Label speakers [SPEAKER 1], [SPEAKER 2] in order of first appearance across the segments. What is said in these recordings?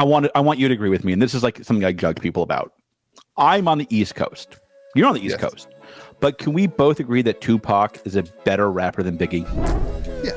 [SPEAKER 1] I want you to agree with me, and this is like something I judge people about. I'm on the East Coast. You're on the East Coast. But can we both agree that Tupac is a better rapper than Biggie?
[SPEAKER 2] Yeah.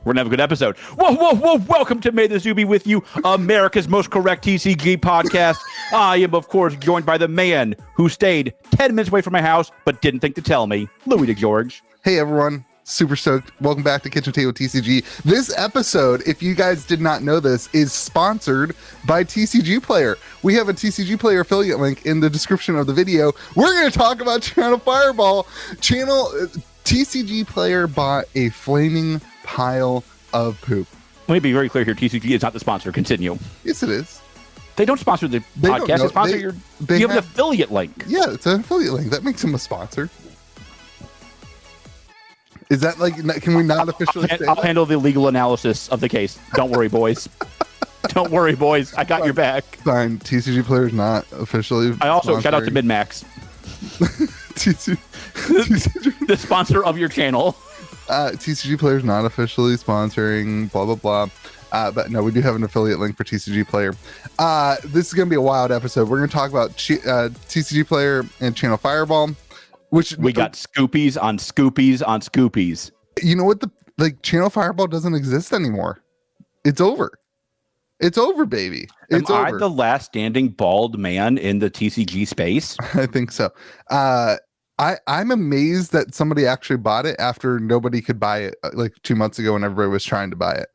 [SPEAKER 1] We're gonna have a good episode. Whoa! Welcome to MetaZoo be with you, America's most correct TCG podcast. I am, of course, joined by the man who stayed 10 minutes away from my house but didn't think to tell me, Louis DeGeorge.
[SPEAKER 2] Hey everyone, super stoked. Welcome back to KitchenTableTCG. This episode, if you guys did not know this, is sponsored by TCGPlayer. We have a TCGPlayer affiliate link in the description of the video. We're going to talk about ChannelFireball. TCGPlayer bought a flaming pile of poop.
[SPEAKER 1] Let me be very clear here. TCG is not the sponsor. Continue.
[SPEAKER 2] Yes, it is.
[SPEAKER 1] They don't sponsor the podcast. They sponsor you have an affiliate link.
[SPEAKER 2] Yeah, it's an affiliate link. That makes them a sponsor. Is that like, can we not officially say
[SPEAKER 1] I'll
[SPEAKER 2] that?
[SPEAKER 1] handle the legal analysis of the case. Don't worry, boys. Don't worry, boys. I got your back.
[SPEAKER 2] Fine. TCGPlayer is not officially
[SPEAKER 1] I also shout out to MidMax. The sponsor of your channel.
[SPEAKER 2] TCGPlayer is not officially sponsoring, blah, blah, blah. But no, we do have an affiliate link for TCGPlayer. This is going to be a wild episode. We're going to talk about TCGPlayer and ChannelFireball. Which
[SPEAKER 1] we got Scoopies on Scoopies on Scoopies.
[SPEAKER 2] You know what? ChannelFireball doesn't exist anymore. It's over. It's over, baby. It's over.
[SPEAKER 1] Am I the last standing bald man in the TCG space?
[SPEAKER 2] I think so. I'm amazed that somebody actually bought it after nobody could buy it like 2 months ago when everybody was trying to buy it.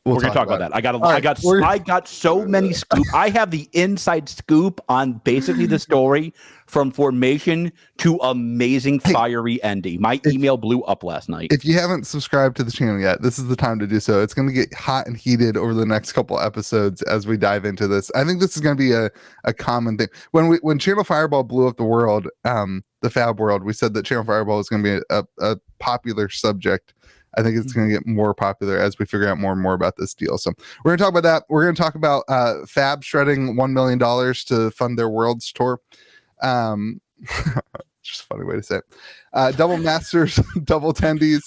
[SPEAKER 1] We're gonna talk about that. I got so many scoop. I have the inside scoop on basically the story from formation to amazing fiery ending. My email blew up last night.
[SPEAKER 2] If you haven't subscribed to the channel yet, this is the time to do so. It's going to get hot and heated over the next couple episodes as we dive into this. I think this is going to be a common thing. When ChannelFireball blew up the world, the fab world, we said that ChannelFireball is going to be a popular subject. I think it's going to get more popular as we figure out more and more about this deal. So we're going to talk about that. We're going to talk about Fab shredding $1 million to fund their Worlds tour. Just a funny way to say it. Double Masters, Double Tendies.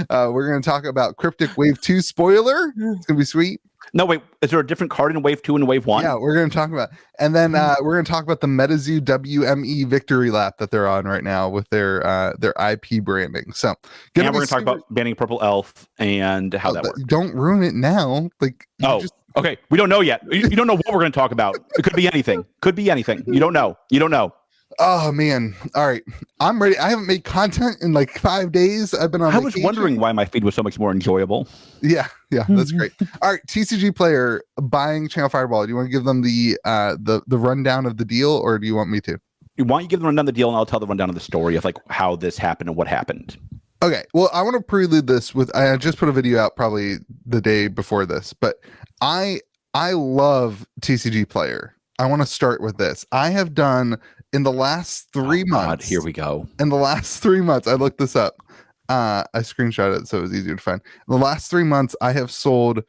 [SPEAKER 2] We're going to talk about Cryptic Wave 2 spoiler. It's going to be sweet.
[SPEAKER 1] No, wait. Is there a different card in Wave 2 and Wave 1?
[SPEAKER 2] Yeah, we're going to talk about it. And then we're going to talk about the MetaZoo WME victory lap that they're on right now with their IP branding. So,
[SPEAKER 1] we're going to talk about banning Purple Elf and how that works.
[SPEAKER 2] Don't ruin it now.
[SPEAKER 1] Okay. We don't know yet. You don't know what we're going to talk about. It could be anything. You don't know.
[SPEAKER 2] Oh man. All right. I'm ready. I haven't made content in like 5 days. I've been on vacation.
[SPEAKER 1] Was wondering why my feed was so much more enjoyable.
[SPEAKER 2] Yeah, that's great. All right, TCGPlayer buying ChannelFireball. Do you want to give them the rundown of the deal, or do you want me to?
[SPEAKER 1] Why don't you give them the rundown of the deal, and I'll tell the rundown of the story of like how this happened and what happened.
[SPEAKER 2] Okay. Well, I want to prelude this with I just put a video out probably the day before this, but I love TCGPlayer. I want to start with this. I have done in the last 3 months.
[SPEAKER 1] God, here we go.
[SPEAKER 2] In the last 3 months, I looked this up. I screenshot it so it was easier to find. In the last 3 months, I have sold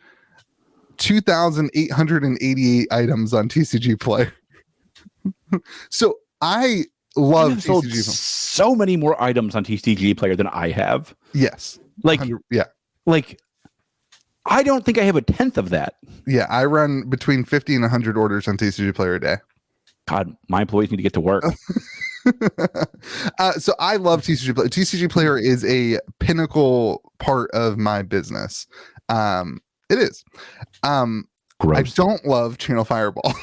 [SPEAKER 2] 2,888 items on TCGPlayer. So I love TCG.
[SPEAKER 1] So many more items on TCGPlayer than I have.
[SPEAKER 2] Yes.
[SPEAKER 1] I don't think I have a tenth of that.
[SPEAKER 2] Yeah, I run between 50 and 100 orders on TCGPlayer a day.
[SPEAKER 1] God, my employees need to get to work.
[SPEAKER 2] So I love TCGPlayer. TCGPlayer is a pinnacle part of my business. It is.
[SPEAKER 1] Gross.
[SPEAKER 2] I don't love ChannelFireball.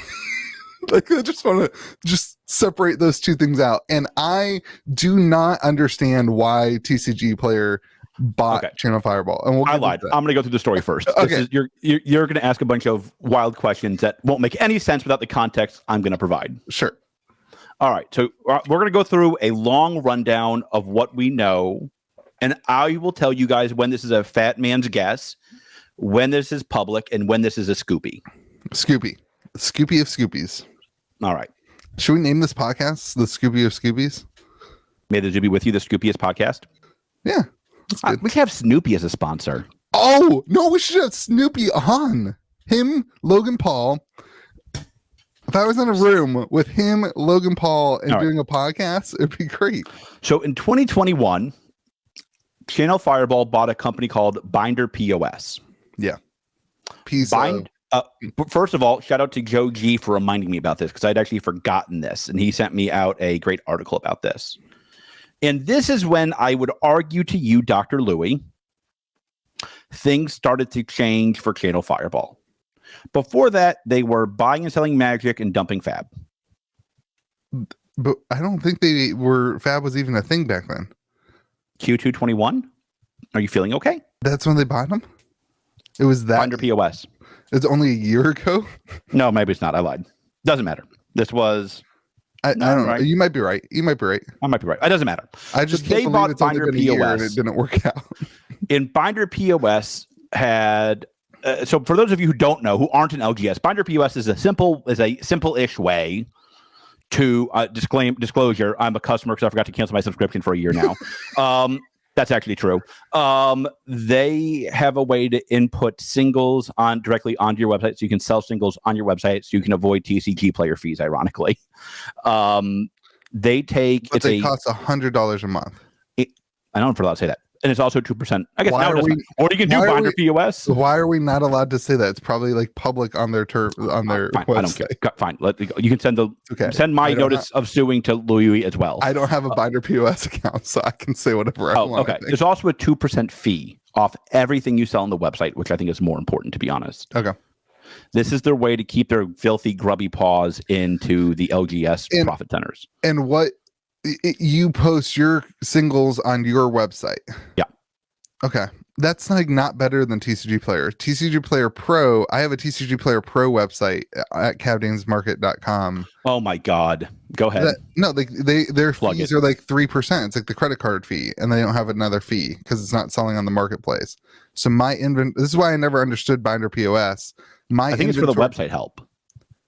[SPEAKER 2] Like, I just want to separate those two things out. And I do not understand why TCGPlayer bought ChannelFireball. And
[SPEAKER 1] I lied. I'm going to go through the story first.
[SPEAKER 2] Okay.
[SPEAKER 1] You're going to ask a bunch of wild questions that won't make any sense without the context I'm going to provide.
[SPEAKER 2] Sure.
[SPEAKER 1] All right. So we're going to go through a long rundown of what we know. And I will tell you guys when this is a fat man's guess, when this is public, and when this is a Scoopie.
[SPEAKER 2] Scoopie of Scoopies.
[SPEAKER 1] All right.
[SPEAKER 2] Should we name this podcast the Scoopie of Scoopies?
[SPEAKER 1] May the Zoo be with you, the Scoopiest podcast.
[SPEAKER 2] Yeah.
[SPEAKER 1] We should have Snoopy as a sponsor.
[SPEAKER 2] Oh, no, we should have Snoopy on. Him, Logan Paul. If I was in a room with him, Logan Paul, and doing a podcast, it'd be great.
[SPEAKER 1] So in 2021, ChannelFireball bought a company called Binder POS.
[SPEAKER 2] Yeah.
[SPEAKER 1] First of all, shout out to Joe G for reminding me about this because I'd actually forgotten this, and he sent me out a great article about this. And this is when I would argue to you, Dr. Louie, things started to change for ChannelFireball. Before that, they were buying and selling magic and dumping Fab.
[SPEAKER 2] But I don't think Fab was even a thing back then.
[SPEAKER 1] Q2 21? Are you feeling okay?
[SPEAKER 2] That's when they bought them? It was that.
[SPEAKER 1] Binder POS.
[SPEAKER 2] It's only a year ago?
[SPEAKER 1] No, maybe it's not. I lied. Doesn't matter. This was...
[SPEAKER 2] I don't know. You might be right. I might be right.
[SPEAKER 1] It doesn't matter.
[SPEAKER 2] I just can't believe it's only been a year and it didn't work out.
[SPEAKER 1] And Binder POS had... so for those of you who don't know, who aren't an LGS, Binder POS is a simple-ish way to disclosure. I'm a customer because I forgot to cancel my subscription for a year now. That's actually true. They have a way to input singles directly onto your website, so you can sell singles on your website, so you can avoid TCGPlayer fees. Ironically, they cost
[SPEAKER 2] $100 a month.
[SPEAKER 1] I don't know if we're allowed to say that, and it's also 2%. I guess now or you can do Binder POS.
[SPEAKER 2] Why are we not allowed to say that? It's probably like public on their website.
[SPEAKER 1] I don't care. Fine. You can send my notice of suing to Louis as well.
[SPEAKER 2] I don't have a Binder POS account, so I can say whatever I want.
[SPEAKER 1] Okay. There's also a 2% fee off everything you sell on the website, which I think is more important, to be honest.
[SPEAKER 2] Okay.
[SPEAKER 1] This is their way to keep their filthy, grubby paws into the LGS profit centers.
[SPEAKER 2] And you post your singles on your website.
[SPEAKER 1] Yeah.
[SPEAKER 2] Okay. That's like not better than TCGPlayer. TCGPlayer Pro, I have a TCGPlayer Pro website at cavdainsmarket.com.
[SPEAKER 1] Oh my God. Go ahead.
[SPEAKER 2] Their fees are like 3%. It's like the credit card fee, and they don't have another fee because it's not selling on the marketplace. So this is why I never understood Binder POS. I think
[SPEAKER 1] it's for the website help.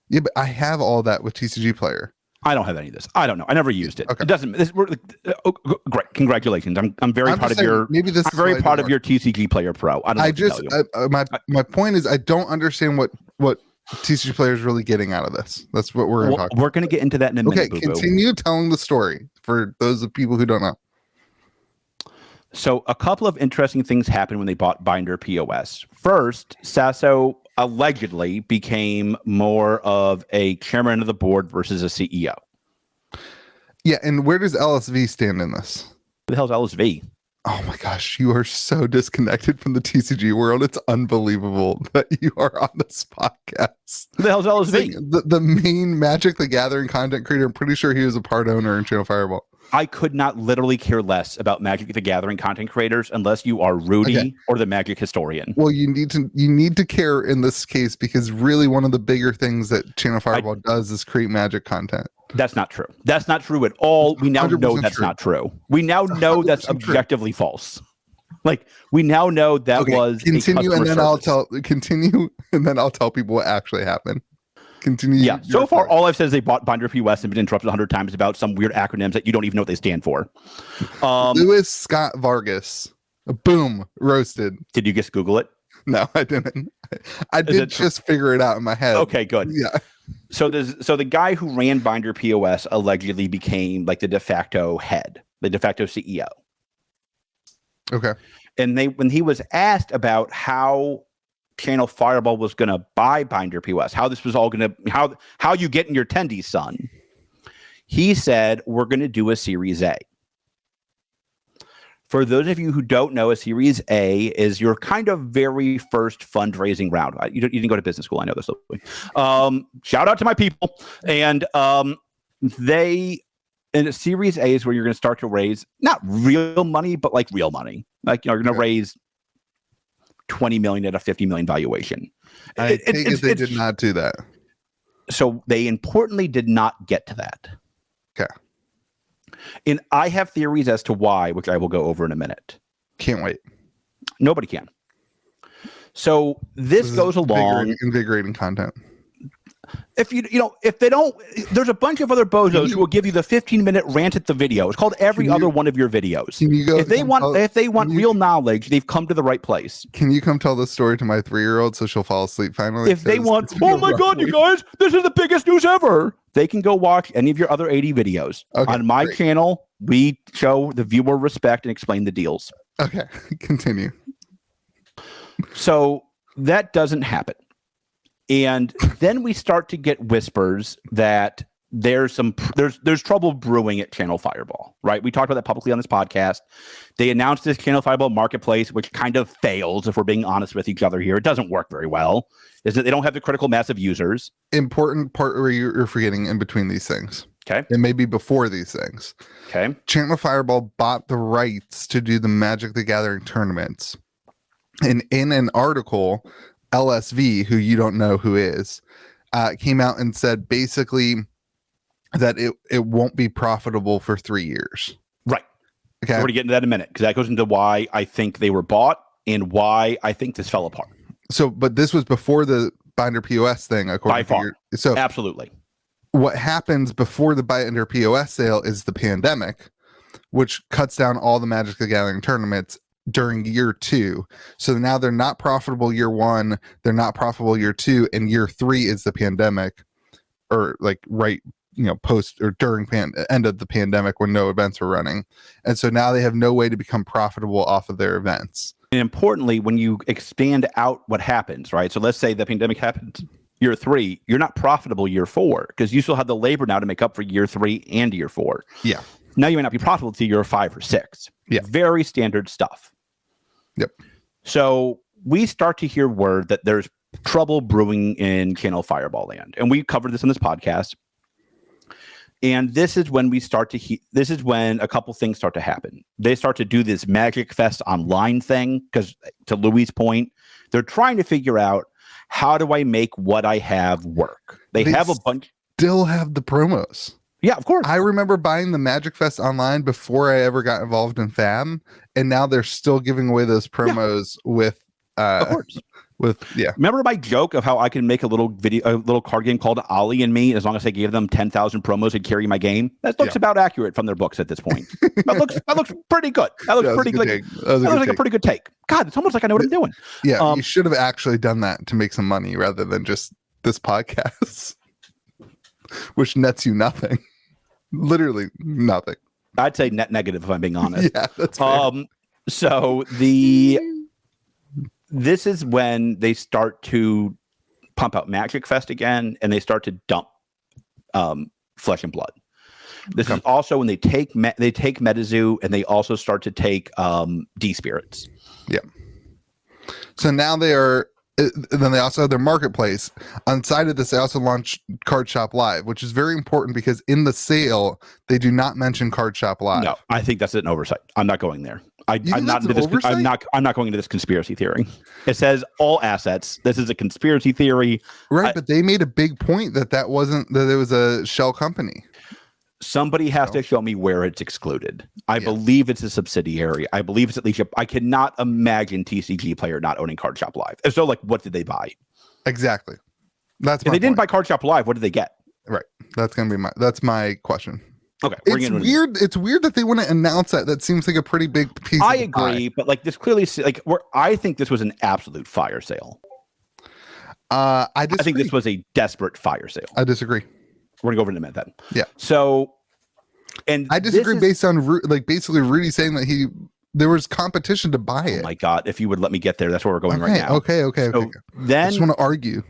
[SPEAKER 2] Yeah, but I have all that with TCGPlayer.
[SPEAKER 1] I don't have any of this. I don't know. I never used it.
[SPEAKER 2] Okay.
[SPEAKER 1] It doesn't. Great. Congratulations. I'm very proud of your. I'm very proud of your TCGPlayer Pro.
[SPEAKER 2] My point is I don't understand what TCGPlayer is really getting out of this. That's what we're going to talk about.
[SPEAKER 1] We're going to get into that in a minute.
[SPEAKER 2] Okay, continue telling the story for those of people who don't know.
[SPEAKER 1] So a couple of interesting things happened when they bought Binder POS. First, Sasso allegedly became more of a chairman of the board versus a CEO.
[SPEAKER 2] Yeah, and where does LSV stand in this?
[SPEAKER 1] Who the hell's LSV?
[SPEAKER 2] Oh my gosh, you are so disconnected from the TCG world. It's unbelievable that you are on this podcast.
[SPEAKER 1] Who the hell's LSV?
[SPEAKER 2] Like the main Magic the Gathering content creator. I'm pretty sure he was a part owner in ChannelFireball.
[SPEAKER 1] I could not literally care less about Magic the Gathering content creators unless you are Rudy or the Magic historian.
[SPEAKER 2] Well, you need to care in this case because really one of the bigger things that ChannelFireball does is create Magic content.
[SPEAKER 1] That's not true. That's not true at all. We now know that's not true. We now know that's objectively false. Like we now know that was
[SPEAKER 2] continue, and then I'll tell people what actually happened. Continue.
[SPEAKER 1] Yeah. So far, all I've said is they bought Binder POS and been interrupted 100 times about some weird acronyms that you don't even know what they stand for.
[SPEAKER 2] Louis Scott Vargas. Boom. Roasted.
[SPEAKER 1] Did you just Google it?
[SPEAKER 2] No, I didn't. I did just figure it out in my head.
[SPEAKER 1] Okay, good.
[SPEAKER 2] Yeah.
[SPEAKER 1] So the guy who ran Binder POS allegedly became like the de facto head, the de facto CEO.
[SPEAKER 2] Okay.
[SPEAKER 1] And when he was asked about how ChannelFireball was going to buy Binder POS, how this was all going to, how you get in your tendies, son. He said, we're going to do a Series A. For those of you who don't know, a Series A is your kind of very first fundraising round. You didn't go to business school. I know this. Shout out to my people. And in a Series A is where you're going to start to raise not real money, but like real money. Like, you're going to raise 20 million at a 50 million valuation.
[SPEAKER 2] I think they did not do that.
[SPEAKER 1] So they importantly did not get to that.
[SPEAKER 2] Okay.
[SPEAKER 1] And I have theories as to why, which I will go over in a minute.
[SPEAKER 2] Can't wait.
[SPEAKER 1] Nobody can. So this goes along.
[SPEAKER 2] Invigorating content.
[SPEAKER 1] If if they don't, there's a bunch of other bozos who will give you the 15-minute rant at the video. It's called every other one of your videos. If they want real knowledge, they've come to the right place.
[SPEAKER 2] Can you come tell this story to my 3-year-old so she'll fall asleep finally?
[SPEAKER 1] If they want, oh my God, you guys, this is the biggest news ever. They can go watch any of your other 80 videos. On my channel, we show the viewer respect and explain the deals.
[SPEAKER 2] Okay, continue.
[SPEAKER 1] So that doesn't happen. And then we start to get whispers that there's trouble brewing at ChannelFireball, right? We talked about that publicly on this podcast. They announced this ChannelFireball marketplace, which kind of fails, if we're being honest with each other here. It doesn't work very well. Is that they don't have the critical mass of users.
[SPEAKER 2] Important part where you're forgetting in between these things.
[SPEAKER 1] Okay.
[SPEAKER 2] And maybe before these things.
[SPEAKER 1] Okay.
[SPEAKER 2] ChannelFireball bought the rights to do the Magic the Gathering tournaments. And in an article, LSV, who you don't know who is, came out and said basically that it won't be profitable for 3 years.
[SPEAKER 1] Right.
[SPEAKER 2] Okay.
[SPEAKER 1] We're going to get into that in a minute, because that goes into why I think they were bought and why I think this fell apart.
[SPEAKER 2] So, but this was before the binder POS thing, according
[SPEAKER 1] by far.
[SPEAKER 2] So
[SPEAKER 1] absolutely.
[SPEAKER 2] What happens before the binder POS sale is the pandemic, which cuts down all the Magic the Gathering tournaments during year 2. So now they're not profitable year 1, they're not profitable year 2, and year 3 is the pandemic, or like post or during end of the pandemic when no events were running. And so now they have no way to become profitable off of their events.
[SPEAKER 1] And importantly, when you expand out what happens, right? So let's say the pandemic happens year 3, you're not profitable year 4, because you still have the labor now to make up for year 3 and year 4.
[SPEAKER 2] Yeah.
[SPEAKER 1] Now you may not be profitable until year 5 or 6.
[SPEAKER 2] Yeah.
[SPEAKER 1] Very standard stuff.
[SPEAKER 2] Yep.
[SPEAKER 1] So we start to hear word that there's trouble brewing in ChannelFireball land. And we covered this on this podcast. And this is when we start to this is when a couple things start to happen. They start to do this Magic Fest online thing, because to Louis' point, they're trying to figure out, how do I make what I have work? They have a bunch.
[SPEAKER 2] Still have the promos.
[SPEAKER 1] Yeah, of course.
[SPEAKER 2] I remember buying the Magic Fest online before I ever got involved in FAM, and now they're still giving away those promos with
[SPEAKER 1] of course. Remember my joke of how I can make a little card game called Ollie and Me, as long as I gave them 10,000 promos and carry my game? That looks about accurate from their books at this point. That looks pretty good. That looks pretty good. That looks like a pretty good take. God, it's almost like I know what I'm doing.
[SPEAKER 2] Yeah, you should have actually done that to make some money rather than just this podcast, which nets you nothing. Literally nothing.
[SPEAKER 1] I'd say net negative, if I'm being honest.
[SPEAKER 2] Yeah, that's fair.
[SPEAKER 1] So this is when they start to pump out Magic Fest again, and they start to dump Flesh and Blood. This is also when they take MetaZoo, and they also start to take D-Spirits.
[SPEAKER 2] Yeah. So now they are. Then they also have their marketplace. On side of this, they also launched Card Shop Live, which is very important because in the sale they do not mention Card Shop Live.
[SPEAKER 1] No, I think that's an oversight. I'm not going there. I'm not into this. I'm not going into this conspiracy theory. It says all assets. This is a conspiracy theory,
[SPEAKER 2] right? But they made a big point that it was a shell company.
[SPEAKER 1] Somebody has to show me where it's excluded. I believe it's a subsidiary. I believe it's at least I cannot imagine TCGPlayer not owning Card Shop Live. So, like, what did they buy?
[SPEAKER 2] Exactly. That's
[SPEAKER 1] if they didn't buy Card Shop Live, what did they get?
[SPEAKER 2] Right. That's my question.
[SPEAKER 1] Okay.
[SPEAKER 2] It's weird. It's weird that they wouldn't announce that. That seems like a pretty big piece.
[SPEAKER 1] I agree, but like this clearly, I think this was an absolute fire sale.
[SPEAKER 2] I
[SPEAKER 1] think this was a desperate fire sale.
[SPEAKER 2] I disagree.
[SPEAKER 1] We're gonna go over in a minute then.
[SPEAKER 2] Yeah.
[SPEAKER 1] So, and
[SPEAKER 2] I disagree based on basically Rudy saying that there was competition to buy it.
[SPEAKER 1] Oh my God! If you would let me get there, that's where we're going right now.
[SPEAKER 2] Okay. So then I just want to argue.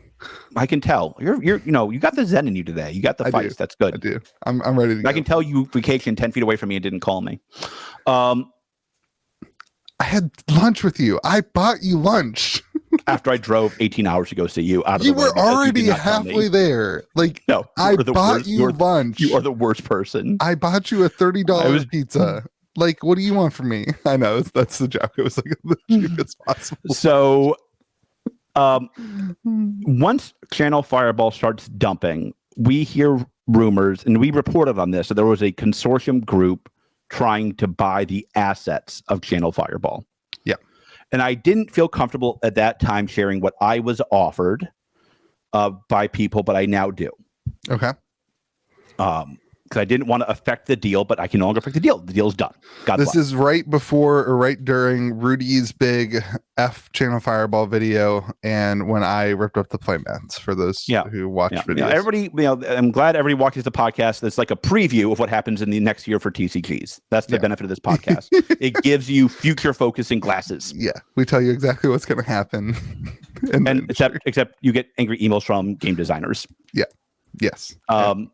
[SPEAKER 1] I can tell you got the zen in you today. You got the fights. That's good.
[SPEAKER 2] I do. I'm ready to go.
[SPEAKER 1] I can tell you vacationed 10 feet away from me and didn't call me.
[SPEAKER 2] I had lunch with you. I bought you lunch.
[SPEAKER 1] After I drove 18 hours to go see you out of the way.
[SPEAKER 2] You were already halfway there. Like, no, I bought you lunch.
[SPEAKER 1] You are the worst person.
[SPEAKER 2] I bought you a $30 pizza. Like, what do you want from me? I know that's the joke. It was like the cheapest possible.
[SPEAKER 1] So, once ChannelFireball starts dumping, we hear rumors, and we reported on this, that there was a consortium group trying to buy the assets of ChannelFireball.
[SPEAKER 2] Yeah.
[SPEAKER 1] And I didn't feel comfortable at that time sharing what I was offered by people, but I now do.
[SPEAKER 2] Okay.
[SPEAKER 1] because I didn't want to affect the deal, but I can no longer affect the deal. The deal's done.
[SPEAKER 2] This is right before or right during Rudy's big ChannelFireball video, and when I ripped up the playmats for those who watch videos.
[SPEAKER 1] Yeah, everybody, I'm glad everybody watches the podcast. That's like a preview of what happens in the next year for TCGs. That's the benefit of this podcast. It gives you future focusing glasses.
[SPEAKER 2] Yeah, we tell you exactly what's going to happen.
[SPEAKER 1] and except you get angry emails from game designers.
[SPEAKER 2] Yeah. Yes. I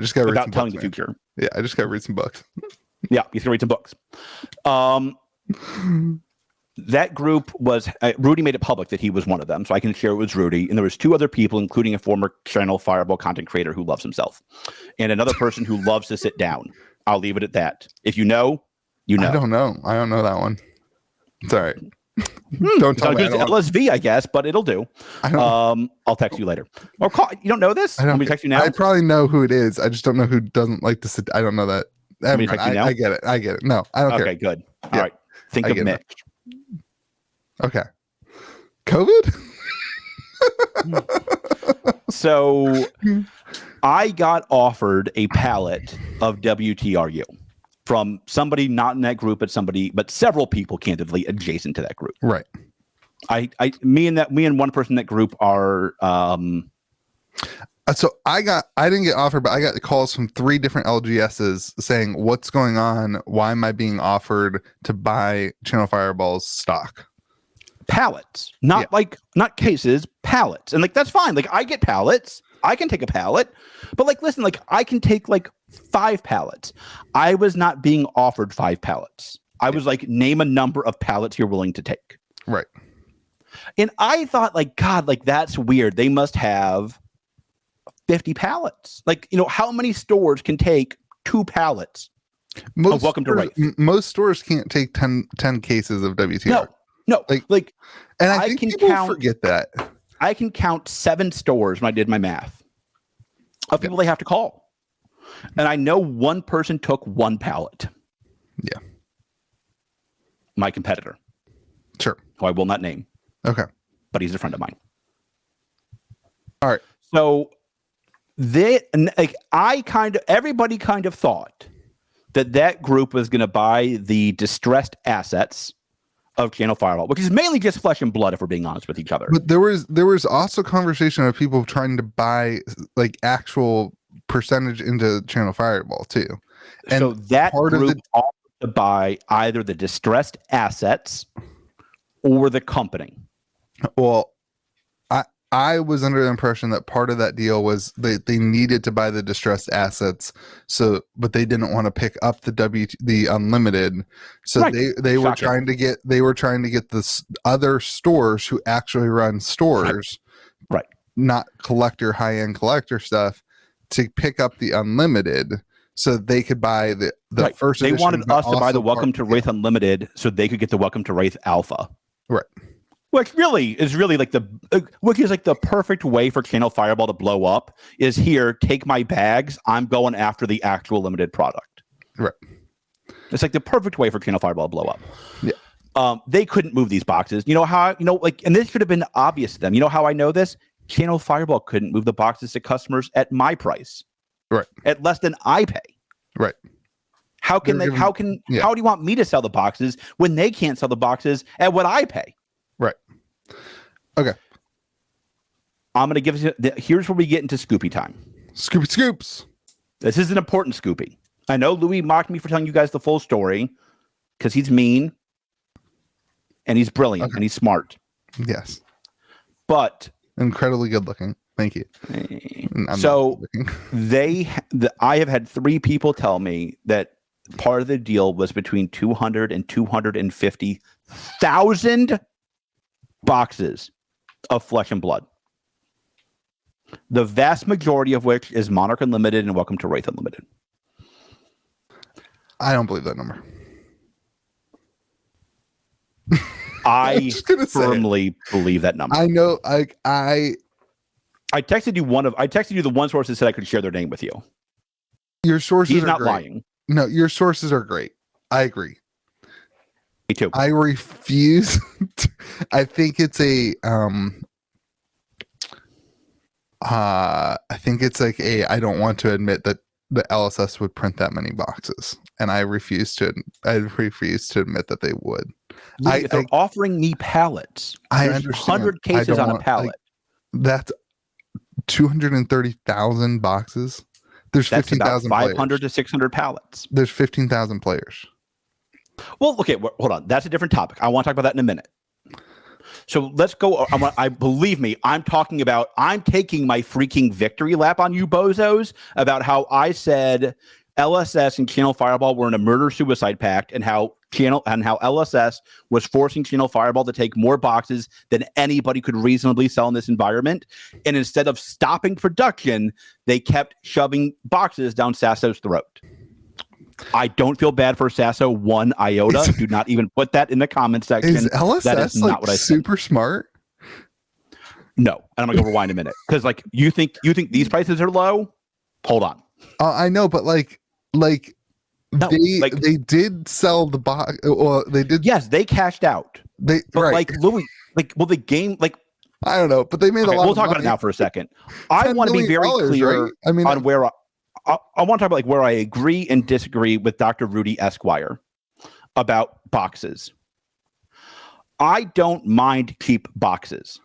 [SPEAKER 2] just got to read some
[SPEAKER 1] telling
[SPEAKER 2] books,
[SPEAKER 1] the future.
[SPEAKER 2] Yeah, I just got to read some books.
[SPEAKER 1] Yeah, you can read some books. That group was Rudy made it public that he was one of them, so I can share it was Rudy. And there was 2 other people, including a former ChannelFireball content creator who loves himself, and another person who loves to sit down. I'll leave it at that. If you know, you know.
[SPEAKER 2] I don't know that one. It's all right. Don't tell me.
[SPEAKER 1] It's LSV, I guess, but it'll do. I'll text you later. Or call. You don't know this? Let me text you now.
[SPEAKER 2] I probably know who it is. I just don't know who doesn't like to sit. I don't know that. I get it. I get it. No, I don't care.
[SPEAKER 1] Okay, good. All right. Think of Mitch.
[SPEAKER 2] Okay. COVID?
[SPEAKER 1] So I got offered a pallet of WTRU from somebody not in that group, but several people candidly adjacent to that group.
[SPEAKER 2] Right.
[SPEAKER 1] Me and one person in that group are
[SPEAKER 2] so I didn't get offered, but I got calls from 3 different LGSs saying, what's going on? Why am I being offered to buy ChannelFireball's stock?
[SPEAKER 1] Pallets, not cases, pallets. And that's fine. I get pallets. I can take a pallet, but listen, I can take 5 pallets. I was not being offered 5 pallets. I was name a number of pallets you're willing to take.
[SPEAKER 2] Right.
[SPEAKER 1] And I thought God, that's weird. They must have 50 pallets. How many stores can take 2 pallets? Welcome to Wraith.
[SPEAKER 2] Most stores can't take 10 cases of WTR.
[SPEAKER 1] No.
[SPEAKER 2] And I think people forget that.
[SPEAKER 1] I can count 7 stores when I did my math of people they have to call. And I know one person took 1 pallet.
[SPEAKER 2] Yeah.
[SPEAKER 1] My competitor.
[SPEAKER 2] Sure.
[SPEAKER 1] Who I will not name.
[SPEAKER 2] Okay.
[SPEAKER 1] But he's a friend of mine.
[SPEAKER 2] All right.
[SPEAKER 1] So everybody kind of thought that group was going to buy the distressed assets of ChannelFireball, which is mainly just flesh and blood, if we're being honest with each other.
[SPEAKER 2] But there was also conversation of people trying to buy actual percentage into ChannelFireball too. And
[SPEAKER 1] so that group offered to buy either the distressed assets or the company.
[SPEAKER 2] Well, I was under the impression that part of that deal was they needed to buy the distressed assets, but they didn't want to pick up the unlimited, so right. they were trying to get the other stores who actually run stores,
[SPEAKER 1] right?
[SPEAKER 2] Not high-end collector stuff, to pick up the unlimited, so they could buy the
[SPEAKER 1] right.
[SPEAKER 2] first.
[SPEAKER 1] They wanted us to buy the Welcome to Wraith Unlimited, so they could get the Welcome to Wraith Alpha,
[SPEAKER 2] right?
[SPEAKER 1] Which really is the perfect way for ChannelFireball to blow up. Is here, take my bags. I'm going after the actual limited product.
[SPEAKER 2] Right.
[SPEAKER 1] It's the perfect way for ChannelFireball to blow up.
[SPEAKER 2] Yeah.
[SPEAKER 1] They couldn't move these boxes. You know how? And this should have been obvious to them. You know how I know this? ChannelFireball couldn't move the boxes to customers at my price.
[SPEAKER 2] Right.
[SPEAKER 1] At less than I pay.
[SPEAKER 2] Right.
[SPEAKER 1] How do you want me to sell the boxes when they can't sell the boxes at what I pay?
[SPEAKER 2] Right. Okay.
[SPEAKER 1] I'm going to give you. Here's where we get into Scoopie time.
[SPEAKER 2] Scoopie Scoops.
[SPEAKER 1] This is an important Scoopie. I know Louis mocked me for telling you guys the full story because he's mean and he's brilliant and he's smart.
[SPEAKER 2] Yes.
[SPEAKER 1] But
[SPEAKER 2] incredibly good looking. Thank you.
[SPEAKER 1] So I have had 3 people tell me that part of the deal was between 200 and 250,000 boxes of Flesh and Blood, the vast majority of which is Monarch Unlimited and Welcome to Wraith Unlimited.
[SPEAKER 2] I don't believe that number.
[SPEAKER 1] I firmly believe that number.
[SPEAKER 2] I know. I
[SPEAKER 1] texted you the one source that said I could share their name with you.
[SPEAKER 2] Your sources
[SPEAKER 1] He's
[SPEAKER 2] are
[SPEAKER 1] not
[SPEAKER 2] great.
[SPEAKER 1] lying.
[SPEAKER 2] No, your sources are great. I agree.
[SPEAKER 1] Me too.
[SPEAKER 2] I refuse. I think it's a I think it's I don't want to admit that the LSS would print that many boxes, and I refuse to admit that they would.
[SPEAKER 1] If they're offering me pallets, there's 100 cases on a pallet.
[SPEAKER 2] That's 230,000 boxes. There's 15,000
[SPEAKER 1] 500 to 600 pallets.
[SPEAKER 2] There's 15,000 players.
[SPEAKER 1] Well, okay, hold on. That's a different topic. I want to talk about that in a minute. So let's go. I believe me, I'm taking my freaking victory lap on you bozos about how I said LSS and ChannelFireball were in a murder-suicide pact, and how LSS was forcing ChannelFireball to take more boxes than anybody could reasonably sell in this environment. And instead of stopping production, they kept shoving boxes down Sasso's throat. I don't feel bad for Sasso one iota. Do not even put that in the comment section.
[SPEAKER 2] Is LSS that is not what I super said. Smart?
[SPEAKER 1] No, and I'm gonna go rewind a minute because you think these prices are low? Hold on.
[SPEAKER 2] I know, but they did sell the box. Well, they did.
[SPEAKER 1] Yes, they cashed out. Louis, the game,
[SPEAKER 2] I don't know, but they made a lot.
[SPEAKER 1] We'll talk about it now for a second. I want to be very clear, right? I mean, on where I want to talk about where I agree and disagree with Dr. Rudy Esquire about boxes. I don't mind cheap boxes.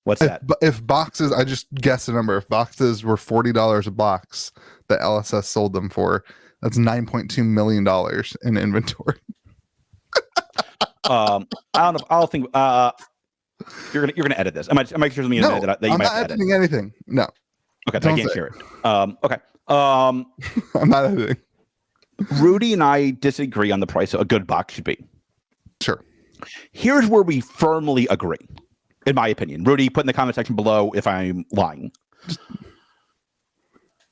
[SPEAKER 1] What's that?
[SPEAKER 2] If boxes, I just guessed a number. If boxes were $40 a box that LSS sold them for, that's $9.2 million in inventory.
[SPEAKER 1] I don't know. I'll think. You're gonna edit this. I might share something in a minute that you might edit.
[SPEAKER 2] I'm not editing anything. No.
[SPEAKER 1] Okay, I can't share it. Okay.
[SPEAKER 2] I'm not editing.
[SPEAKER 1] Rudy and I disagree on the price a good box should be.
[SPEAKER 2] Sure. Here's
[SPEAKER 1] where we firmly agree, in my opinion. Rudy, put in the comment section below if I'm lying.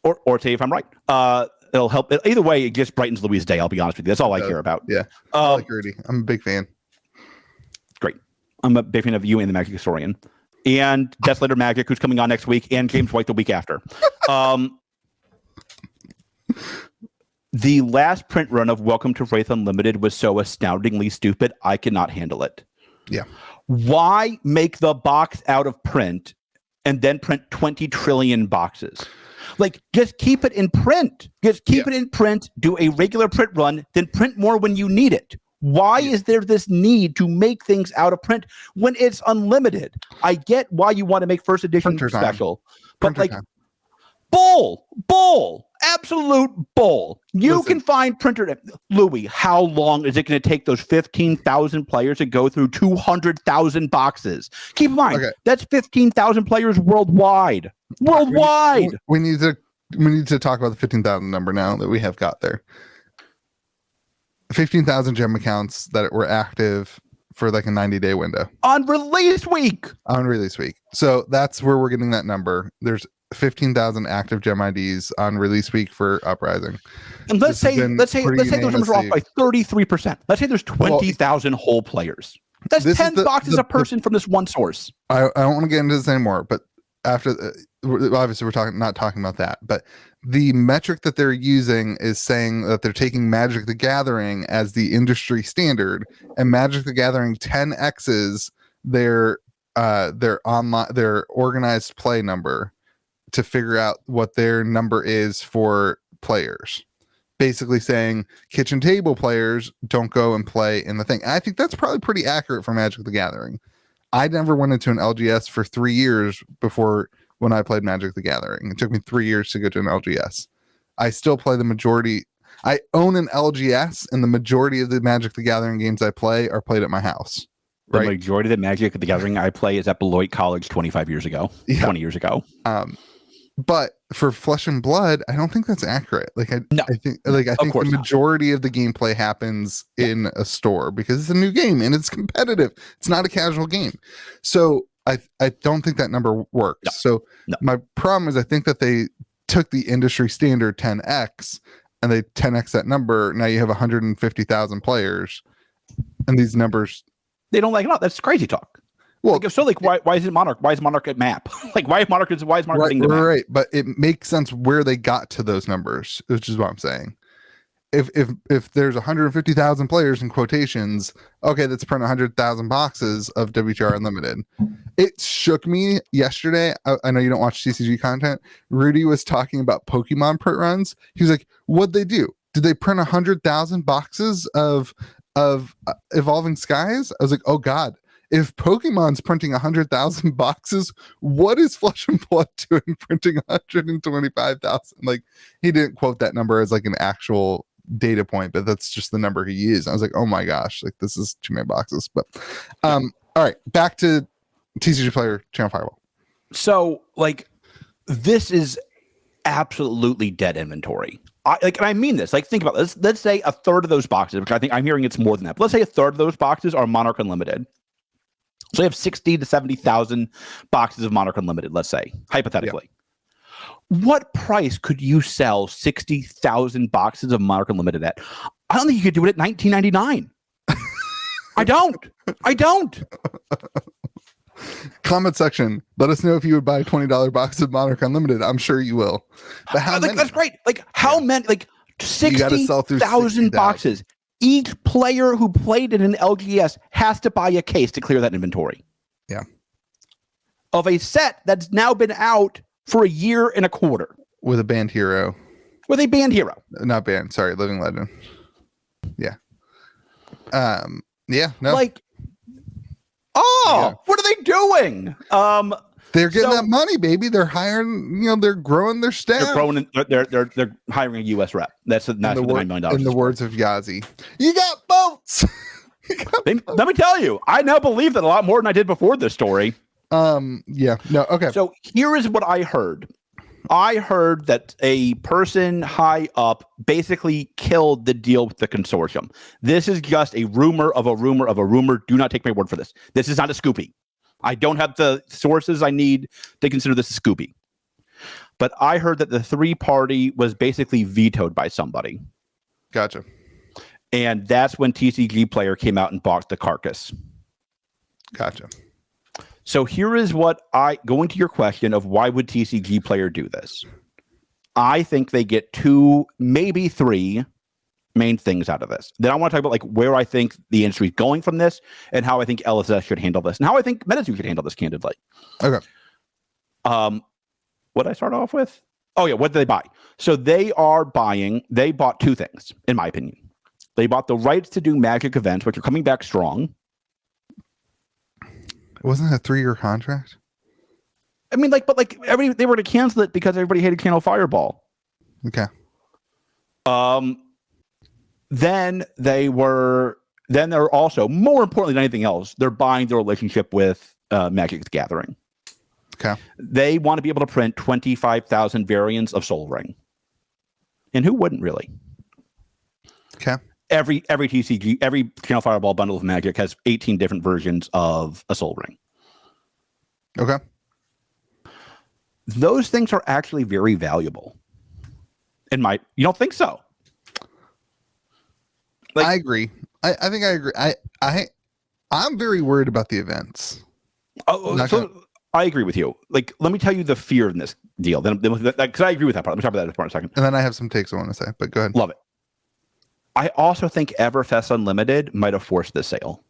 [SPEAKER 1] Or say if I'm right. It'll help. Either way, it just brightens Louis' day, I'll be honest with you. That's all I care about.
[SPEAKER 2] Yeah. I like Rudy. I'm a big fan.
[SPEAKER 1] Great. I'm a big fan of you and the Magic Historian. And Desolator Magic, who's coming on next week, and James White the week after. The last print run of Welcome to Wraith Unlimited was so astoundingly stupid, I cannot handle it.
[SPEAKER 2] Yeah.
[SPEAKER 1] Why make the box out of print and then print 20 trillion boxes? Just keep it in print. Just keep it in print, do a regular print run, then print more when you need it. Why is there this need to make things out of print when it's unlimited? I get why you want to make first edition special, but bull, absolute bull. You can find printer. Louis, how long is it going to take those 15,000 players to go through 200,000 boxes? Keep in mind, that's 15,000 players worldwide. Worldwide.
[SPEAKER 2] We need to talk about the 15,000 number now that we have got there. 15,000 gem accounts that were active for a 90-day window
[SPEAKER 1] on release week.
[SPEAKER 2] So that's where we're getting that number. There's 15,000 active gem IDs on release week for Uprising.
[SPEAKER 1] And let's say those numbers are off by 33%. Let's say there's 20,000 whole players. That's 10 boxes a person from this one source.
[SPEAKER 2] I don't want to get into this anymore, but after obviously we're not talking about that, but the metric that they're using is saying that they're taking Magic the Gathering as the industry standard, and Magic the Gathering 10x's their organized play number to figure out what their number is for players. Basically saying kitchen table players don't go and play in the thing. And I think that's probably pretty accurate for Magic the Gathering. I never went into an LGS for 3 years before when I played Magic the Gathering. It took me 3 years to go to an LGS. I still play the majority. I own an LGS, and the majority of the Magic the Gathering games I play are played at my house.
[SPEAKER 1] The majority of the Magic the Gathering I play is at Beloit College 20 years ago.
[SPEAKER 2] But for Flesh and Blood, I don't think that's accurate. I think the majority of the gameplay happens in a store because it's a new game and it's competitive. It's not a casual game. So I don't think that number works. My problem is I think that they took the industry standard 10x and they 10x that number. Now you have 150,000 players, and these numbers
[SPEAKER 1] they don't that's crazy talk. Well, why is it Monarch? Why is Monarch at map? Why is Monarch getting the map?
[SPEAKER 2] Right, but it makes sense where they got to those numbers, which is what I'm saying. If there's 150,000 players in quotations, okay, let's print 100,000 boxes of WTR Unlimited. It shook me yesterday. I know you don't watch TCG content. Rudy was talking about Pokemon print runs. He was like, what'd they do? Did they print 100,000 boxes of Evolving Skies? I was like, oh God, if Pokemon's printing 100,000 boxes, what is Flesh and Blood doing printing 125,000? Like, he didn't quote that number as like an actual data point, but that's just the number he used. I was like, oh my gosh, like this is too many boxes. But all right, back to TCGPlayer ChannelFireball. So
[SPEAKER 1] like, this is absolutely dead inventory. And I mean this. Like, think about this. Let's say a third of those boxes, which I think I'm hearing it's more than that. But let's say a third of those boxes are Monarch Unlimited. So you have 60 to 70,000 boxes of Monarch Unlimited. Let's say hypothetically. Yep. What price could you sell 60,000 boxes of Monarch Unlimited at? I don't think you could do it at $19.99. I don't.
[SPEAKER 2] Comment section. Let us know if you would buy a $20 box of Monarch Unlimited. I'm sure you will. But how many?
[SPEAKER 1] That's great. Like, how many? Like 60,000 boxes. Each player who played in an LGS has to buy a case to clear that inventory.
[SPEAKER 2] Yeah.
[SPEAKER 1] Of a set that's now been out for a year and a quarter.
[SPEAKER 2] With a banned hero.
[SPEAKER 1] Not
[SPEAKER 2] banned. Sorry, Living Legend. Yeah. Yeah. No.
[SPEAKER 1] Like, what are they doing?
[SPEAKER 2] They're getting that money, baby. They're hiring, they're growing their staff.
[SPEAKER 1] They're hiring a US rep. That's the $9 million.
[SPEAKER 2] In the words of Yazi, you got boats.
[SPEAKER 1] Let me tell you, I now believe that a lot more than I did before this story.
[SPEAKER 2] Yeah. No. Okay.
[SPEAKER 1] So here is what I heard. I heard that a person high up basically killed the deal with the consortium. This is just a rumor of a rumor of a rumor. Do not take my word for this. This is not a Scoopie. I don't have the sources I need to consider this a Scoopie. But I heard that the 3-party was basically vetoed by somebody.
[SPEAKER 2] Gotcha.
[SPEAKER 1] And that's when TCGPlayer came out and bought the carcass.
[SPEAKER 2] Gotcha.
[SPEAKER 1] So here is what going to your question of why would TCGPlayer do this? I think they get 2, maybe 3 main things out of this. Then I want to talk about like where I think the industry is going from this and how I think LSS should handle this and how I think MetaZoo should handle this candidly.
[SPEAKER 2] Okay.
[SPEAKER 1] What did I start off with? Oh yeah, what did they buy? So they bought 2 things, in my opinion. They bought the rights to do Magic events, which are coming back strong.
[SPEAKER 2] Wasn't it a 3-year contract?
[SPEAKER 1] I mean, they were to cancel it because everybody hated ChannelFireball.
[SPEAKER 2] Okay.
[SPEAKER 1] Then they're also, more importantly than anything else, they're buying their relationship with Magic the Gathering.
[SPEAKER 2] Okay.
[SPEAKER 1] They want to be able to print 25,000 variants of Soul Ring. And who wouldn't really?
[SPEAKER 2] Okay.
[SPEAKER 1] Every TCG, every ChannelFireball bundle of Magic has 18 different versions of a Soul Ring.
[SPEAKER 2] Okay.
[SPEAKER 1] Those things are actually very valuable. You don't think so?
[SPEAKER 2] Like, I agree. I think I agree. I'm very worried about the events.
[SPEAKER 1] I agree with you. Like, let me tell you the fear in this deal. Then, because I agree with that part. Let me talk about that part in a second.
[SPEAKER 2] And then I have some takes I want to say, but go ahead.
[SPEAKER 1] Love it. I also think Everfest Unlimited might have forced the sale.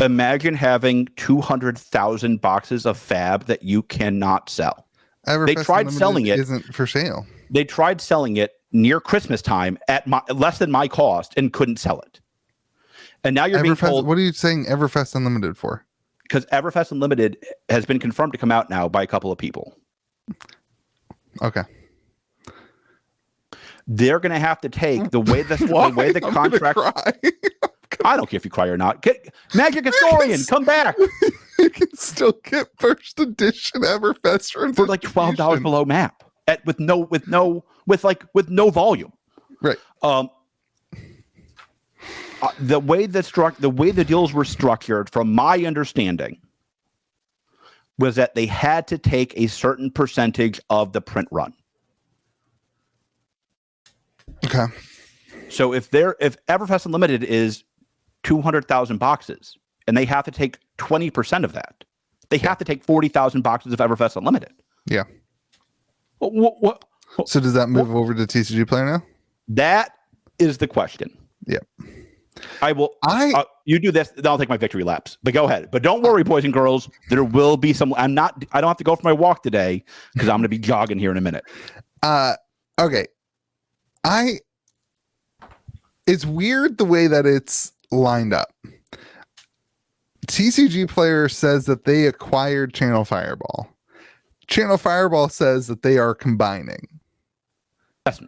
[SPEAKER 1] Imagine having 200,000 boxes of Fab that you cannot sell.
[SPEAKER 2] They tried selling it. Isn't for sale.
[SPEAKER 1] They tried selling it near Christmas time at less than my cost and couldn't sell it. And now you're being told.
[SPEAKER 2] What are you saying Everfest Unlimited for?
[SPEAKER 1] Because Everfest Unlimited has been confirmed to come out now by a couple of people.
[SPEAKER 2] Okay.
[SPEAKER 1] They're going to have to take the way the contract. I don't care if you cry or not. Magic Historian, come back.
[SPEAKER 2] You can still get first edition Everfest
[SPEAKER 1] for like $12 below map with no volume.
[SPEAKER 2] Right.
[SPEAKER 1] The way the deals were structured, from my understanding, was that they had to take a certain percentage of the print run.
[SPEAKER 2] Okay.
[SPEAKER 1] So if Everfest Unlimited is 200,000 boxes and they have to take 20% of that, they have to take 40,000 boxes of Everfest Unlimited.
[SPEAKER 2] Yeah. So does that move over to TCGPlayer now?
[SPEAKER 1] That is the question.
[SPEAKER 2] Yeah.
[SPEAKER 1] I will. You do this, then I'll take my victory laps. But go ahead. But don't worry, boys and girls. There will be some. I don't have to go for my walk today because I'm going to be jogging here in a minute.
[SPEAKER 2] Okay. It's weird the way that it's lined up. TCGPlayer says that they acquired ChannelFireball. ChannelFireball says that they are combining.
[SPEAKER 1] That's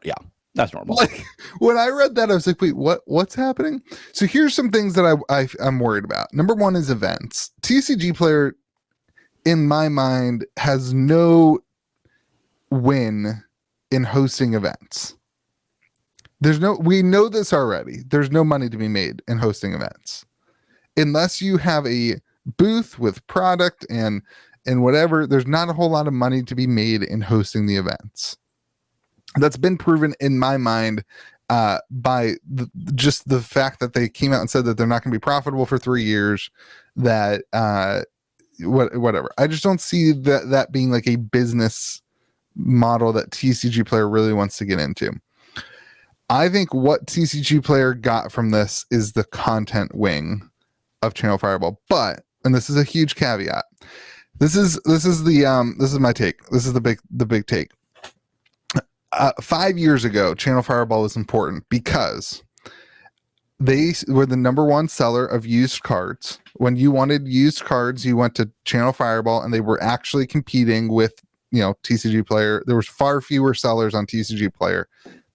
[SPEAKER 1] normal.
[SPEAKER 2] Like, when I read that, I was like, wait, what's happening? So here's some things that I'm worried about. Number one is events. TCGPlayer, in my mind, has no win in hosting events. We know this already. There's no money to be made in hosting events. Unless you have a booth with product and whatever, there's not a whole lot of money to be made in hosting the events. That's been proven in my mind by just the fact that they came out and said that they're not going to be profitable for 3 years, that whatever. I just don't see that being like a business model that TCGPlayer really wants to get into. I think what TCGPlayer got from this is the content wing of ChannelFireball, and this is a huge caveat. This is my take. This is the big take. 5 years ago, ChannelFireball was important because they were the number one seller of used cards. When you wanted used cards, you went to ChannelFireball, and they were actually competing with TCGPlayer. There was far fewer sellers on TCGPlayer.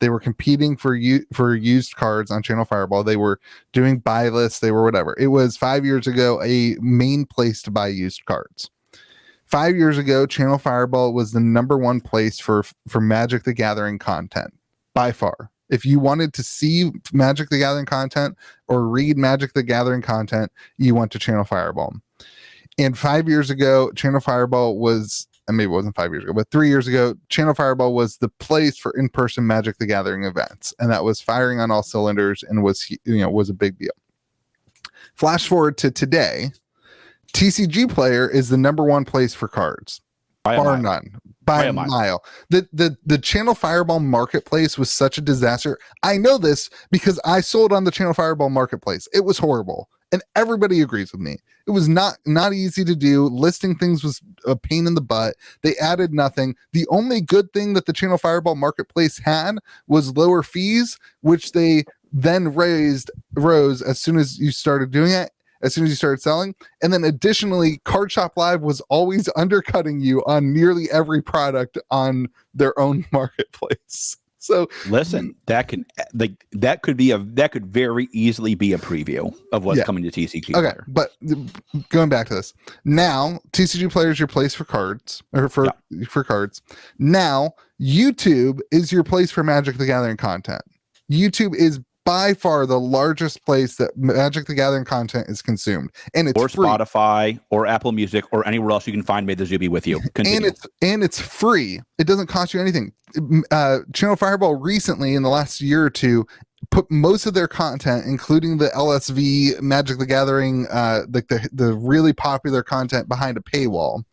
[SPEAKER 2] They were competing for used cards on ChannelFireball. They were doing buy lists. They were whatever. It was 5 years ago a main place to buy used cards. 5 years ago, ChannelFireball was the number one place for Magic the Gathering content by far. If you wanted to see Magic the Gathering content or read Magic the Gathering content, you went to ChannelFireball. And 5 years ago, ChannelFireball was, and maybe it wasn't 5 years ago, but 3 years ago, ChannelFireball was the place for in-person Magic the Gathering events, and that was firing on all cylinders and was a big deal. Flash forward to today, TCGPlayer is the number one place for cards, bar none, by a mile. The ChannelFireball marketplace was such a disaster. I know this because I sold on the ChannelFireball marketplace. It was horrible, and everybody agrees with me. It was not easy to do. Listing things was a pain in the butt. They added nothing. The only good thing that the ChannelFireball marketplace had was lower fees, which they then rose as soon as you started doing it, as soon as you started selling. And then additionally, Card Shop Live was always undercutting you on nearly every product on their own marketplace. So
[SPEAKER 1] listen, that could very easily be a preview of what's coming to TCG.
[SPEAKER 2] Okay, but going back to this, now TCGPlayer is your place for cards, or for cards. Now YouTube is your place for Magic the Gathering content. YouTube is by far the largest place that Magic the Gathering content is consumed, and it's
[SPEAKER 1] or
[SPEAKER 2] free.
[SPEAKER 1] Spotify or Apple Music or anywhere else you can find MetaZoo with you. Continue.
[SPEAKER 2] And it's free. It doesn't cost you anything. ChannelFireball recently, in the last year or two, put most of their content, including the LSV Magic the Gathering, like the really popular content, behind a paywall.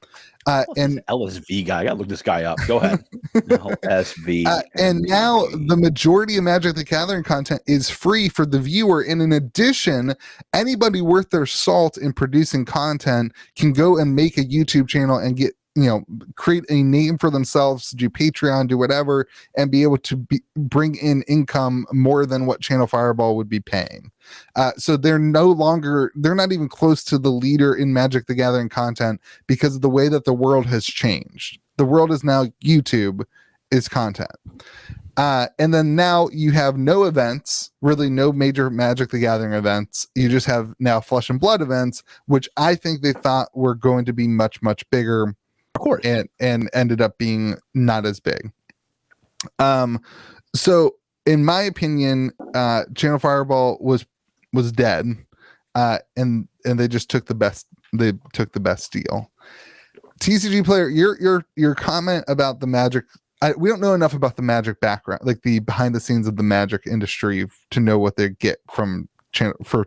[SPEAKER 2] And
[SPEAKER 1] LSV guy, I gotta look this guy up. Go ahead. LSV.
[SPEAKER 2] And now the majority of Magic the Gathering content is free for the viewer. And in addition, anybody worth their salt in producing content can go and make a YouTube channel and get, create a name for themselves, do Patreon, do whatever, and be able to bring in income more than what ChannelFireball would be paying. So they're not even close to the leader in Magic the Gathering content because of the way that the world has changed. The world is now YouTube is content. And then now you have no events, really no major Magic the Gathering events. You just have now Flesh and Blood events, which I think they thought were going to be much, much bigger.
[SPEAKER 1] Of course.
[SPEAKER 2] And ended up being not as big. So in my opinion, ChannelFireball was dead. And they just took the best deal. TCGPlayer, your comment about the Magic, we don't know enough about the Magic background, like the behind the scenes of the Magic industry, to know what they get from for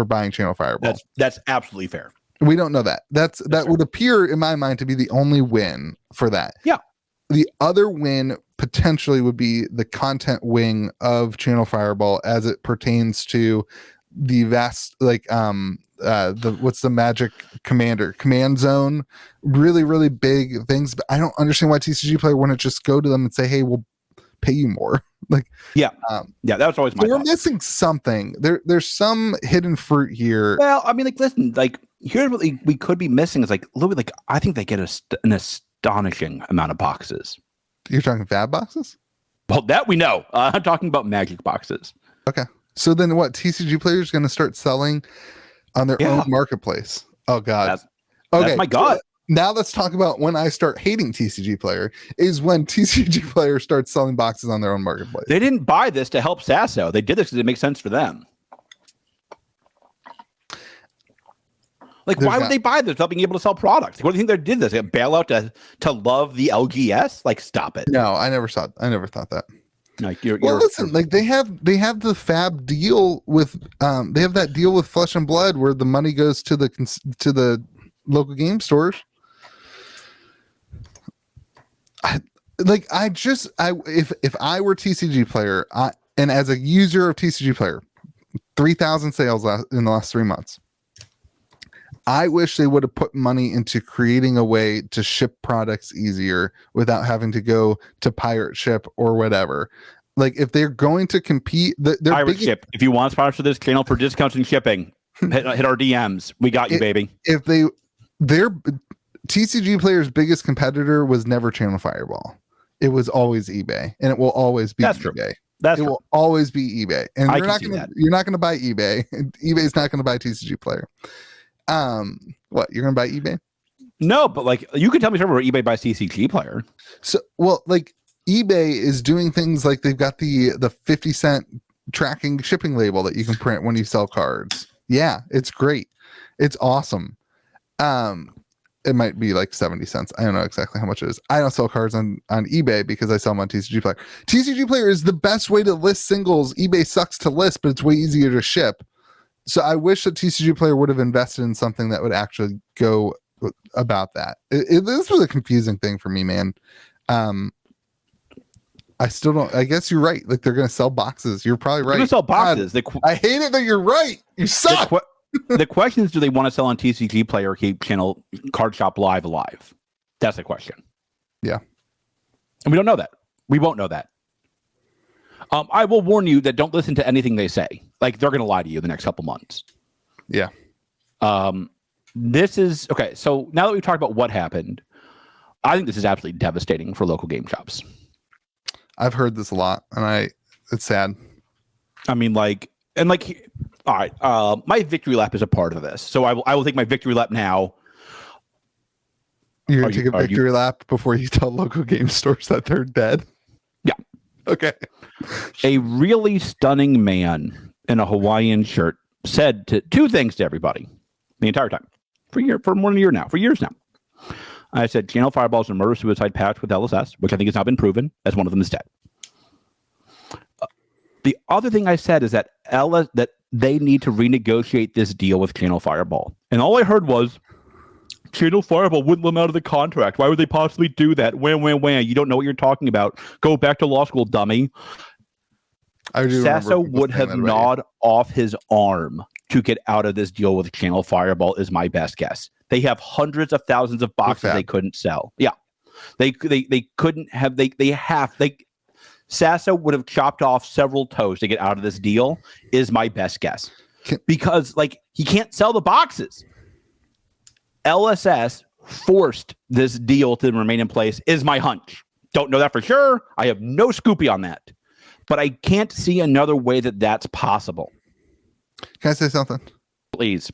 [SPEAKER 2] buying ChannelFireball.
[SPEAKER 1] That's absolutely fair.
[SPEAKER 2] We don't know that. That would appear in my mind to be the only win for that.
[SPEAKER 1] Yeah.
[SPEAKER 2] The other win potentially would be the content wing of ChannelFireball as it pertains to vast, like what's the magic command zone, really big things. But I don't understand why TCG Player wouldn't just go to them and say, hey, we'll pay you more. Like,
[SPEAKER 1] yeah, that was always my
[SPEAKER 2] we're
[SPEAKER 1] thought.
[SPEAKER 2] missing something. There's some hidden fruit here.
[SPEAKER 1] Well, I mean, like, listen, like, here's what we could be missing is like, look, like, I think they get an astonishing amount of boxes.
[SPEAKER 2] You're talking fab boxes?
[SPEAKER 1] Well, that we know. I'm talking about magic boxes.
[SPEAKER 2] Okay. So then what? TCG Player is going to start selling on their own marketplace. Oh, God.
[SPEAKER 1] That's my God.
[SPEAKER 2] So now let's talk about when I start hating TCG Player is when TCG Player starts selling boxes on their own marketplace.
[SPEAKER 1] They didn't buy this to help Sasso. They did this because it makes sense for them. Like, why would they buy this without being able to sell products? What do you think they did this? A bailout to love the LGS? Like, stop it.
[SPEAKER 2] No, I never thought that.
[SPEAKER 1] Like,
[SPEAKER 2] listen, like they have the fab deal with they have that deal with Flesh and Blood where the money goes to the local game stores. If I were TCG Player, and as a user of TCG Player, 3,000 sales in the last 3 months. I wish they would have put money into creating a way to ship products easier without having to go to pirate ship or whatever. Like, if they're going to compete,
[SPEAKER 1] pirate ship. If you want to sponsor this channel for discounts and shipping, hit our DMs. We got you, baby.
[SPEAKER 2] If their TCG Player's biggest competitor was never ChannelFireball. It was always eBay, and it will always be eBay. It will always be eBay, and you're not going to buy eBay. eBay's not going to buy TCG Player. What, you're gonna buy eBay?
[SPEAKER 1] No, but like, you could tell me somewhere where eBay buys TCG Player.
[SPEAKER 2] So, well, like, eBay is doing things like they've got the 50-cent tracking shipping label that you can print when you sell cards. Yeah, it's great. It's awesome. It might be like 70 cents. I don't know exactly how much it is. I don't sell cards on eBay because I sell them on TCG Player. TCG Player is the best way to list singles. eBay sucks to list, but it's way easier to ship. So I wish that TCG Player would have invested in something that would actually go about that. This was a confusing thing for me, man. I still don't. I guess you're right. Like, they're going to sell boxes. You're probably right.
[SPEAKER 1] They're going to sell boxes.
[SPEAKER 2] I hate it that you're right. You suck.
[SPEAKER 1] The question is, do they want to sell on TCG Player or keep Channel Card Shop Live alive? That's the question.
[SPEAKER 2] Yeah.
[SPEAKER 1] And we don't know that. We won't know that. I will warn you that don't listen to anything they say. Like, they're going to lie to you the next couple months.
[SPEAKER 2] Yeah.
[SPEAKER 1] This is okay. So now that we've talked about what happened, I think this is absolutely devastating for local game shops.
[SPEAKER 2] I've heard this a lot, and it's sad.
[SPEAKER 1] I mean, all right. My victory lap is a part of this, so I will take my victory lap now.
[SPEAKER 2] You're going to take a victory lap before you tell local game stores that they're dead?
[SPEAKER 1] Yeah.
[SPEAKER 2] Okay.
[SPEAKER 1] A really stunning man in a Hawaiian shirt said two things to everybody the entire time for more than a year now, for years now. I said, ChannelFireball is a murder-suicide pact with LSS, which I think has now been proven, as one of them is dead. The other thing I said is that that they need to renegotiate this deal with ChannelFireball. And all I heard was, ChannelFireball wouldn't let them out of the contract. Why would they possibly do that? Wham. You don't know what you're talking about. Go back to law school, dummy. Sasso would have gnawed off his arm to get out of this deal with ChannelFireball is my best guess. They have hundreds of thousands of boxes they couldn't sell. Yeah. They couldn't have, Sasso would have chopped off several toes to get out of this deal is my best guess. Because he can't sell the boxes. LSS forced this deal to remain in place is my hunch. Don't know that for sure. I have no Scoopie on that. But I can't see another way that that's possible.
[SPEAKER 2] Can I say something?
[SPEAKER 1] Please.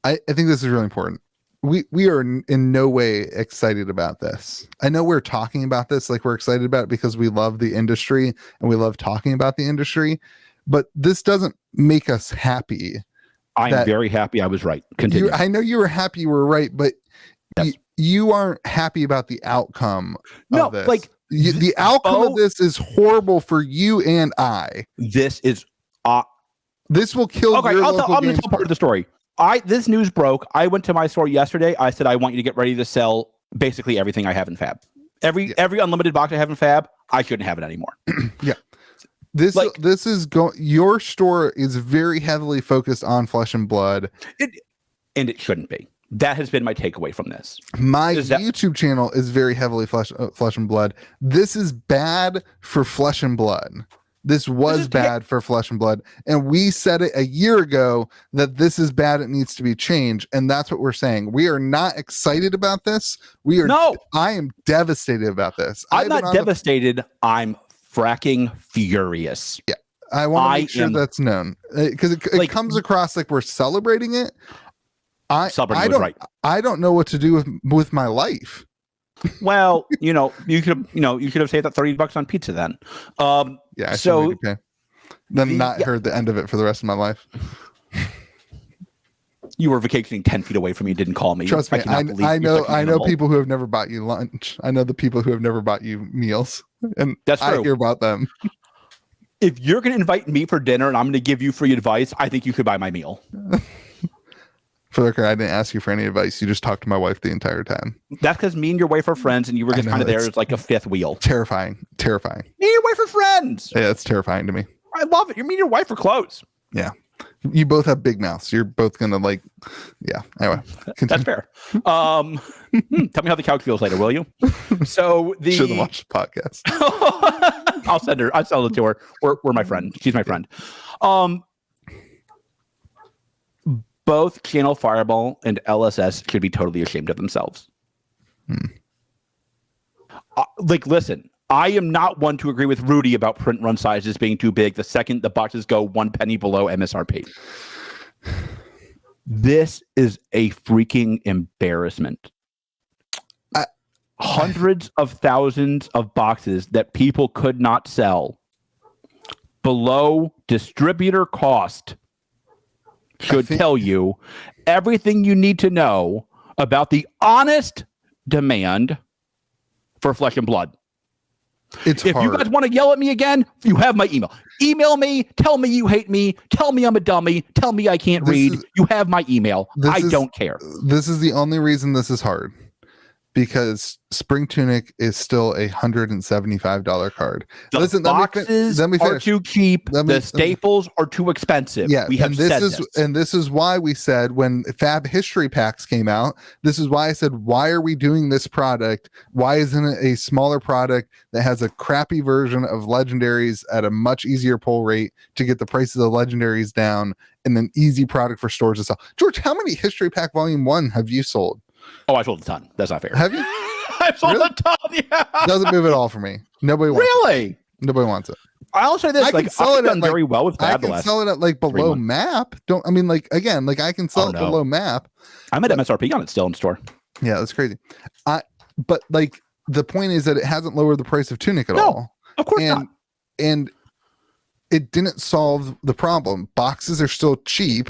[SPEAKER 2] I think this is really important. We are in no way excited about this. I know we're talking about this like we're excited about it because we love the industry and we love talking about the industry, but this doesn't make us happy.
[SPEAKER 1] I'm very happy I was right. Continue.
[SPEAKER 2] I know you were happy you were right, but
[SPEAKER 1] yes.
[SPEAKER 2] you aren't happy about the outcome of this. The outcome of this is horrible for you and I.
[SPEAKER 1] This is
[SPEAKER 2] this will kill your local
[SPEAKER 1] I'm going to tell part of the story. This news broke. I went to my store yesterday. I said, I want you to get ready to sell basically everything I have in Fab. Every unlimited box I have in Fab, I shouldn't have it anymore.
[SPEAKER 2] Yeah. This is your store is very heavily focused on Flesh and Blood,
[SPEAKER 1] and it shouldn't be. That has been my takeaway from this.
[SPEAKER 2] My YouTube channel is very heavily Flesh and Blood. This is bad for Flesh and Blood. This was bad for Flesh and Blood, and we said it a year ago that this is bad. It needs to be changed, and that's what we're saying. We are not excited about this. I am devastated about this.
[SPEAKER 1] I'm not devastated. I'm fracking furious.
[SPEAKER 2] Yeah, I want to make sure that's known because it comes across like we're celebrating it. I don't know what to do with my life.
[SPEAKER 1] Well, you could have saved that $30 on pizza then.
[SPEAKER 2] Yeah, I so then not heard the end of it for the rest of my life.
[SPEAKER 1] You were vacationing 10 feet away from me, didn't call me.
[SPEAKER 2] Trust me, I know people who have never bought you lunch. I know the people who have never bought you meals, and
[SPEAKER 1] that's true.
[SPEAKER 2] I hear about them.
[SPEAKER 1] If you're going to invite me for dinner and I'm going to give you free advice, I think you could buy my meal.
[SPEAKER 2] For the record, I didn't ask you for any advice. You just talked to my wife the entire time.
[SPEAKER 1] That's because me and your wife are friends, and you were just kind of there as like a fifth wheel.
[SPEAKER 2] Terrifying.
[SPEAKER 1] Me and your wife are friends.
[SPEAKER 2] Yeah, it's terrifying to me.
[SPEAKER 1] I love it. Me and your wife are close.
[SPEAKER 2] Yeah. You both have big mouths. You're both gonna yeah. Anyway,
[SPEAKER 1] continue. That's fair. Tell me how the couch feels later, will you? So
[SPEAKER 2] should watch the podcast.
[SPEAKER 1] I'll send her. I'll sell it to her. We're my friend. She's my friend. Both ChannelFireball and LSS should be totally ashamed of themselves. Listen, I am not one to agree with Rudy about print run sizes being too big the second the boxes go 1 penny below MSRP. This is a freaking embarrassment. Hundreds of thousands of boxes that people could not sell below distributor cost should tell you everything you need to know about the honest demand for Flesh and Blood. If you guys want to yell at me again, you have my email. Email me, tell me you hate me, tell me I'm a dummy, tell me I can't read. You have my email. I don't care.
[SPEAKER 2] This is the only reason this is hard. Because Spring Tunic is still a $175 card.
[SPEAKER 1] The boxes are too cheap. The staples are too expensive.
[SPEAKER 2] Yeah,
[SPEAKER 1] we have said this.
[SPEAKER 2] And this is why we said when Fab History Packs came out, this is why I said, why are we doing this product? Why isn't it a smaller product that has a crappy version of legendaries at a much easier pull rate to get the prices of legendaries down and an easy product for stores to sell? George, how many History Pack Volume 1 have you sold?
[SPEAKER 1] Oh, I sold a ton. That's not fair.
[SPEAKER 2] Have you?
[SPEAKER 1] I sold a ton. Yeah.
[SPEAKER 2] Doesn't move at all for me. Nobody wants it. Nobody wants it.
[SPEAKER 1] I'll say this: I've done very well with Fab.
[SPEAKER 2] I can sell it at below map. I can sell it below map.
[SPEAKER 1] I'm at MSRP on it still in store.
[SPEAKER 2] Yeah, that's crazy. But the point is that it hasn't lowered the price of Tunic at all.
[SPEAKER 1] Of course not.
[SPEAKER 2] And it didn't solve the problem. Boxes are still cheap.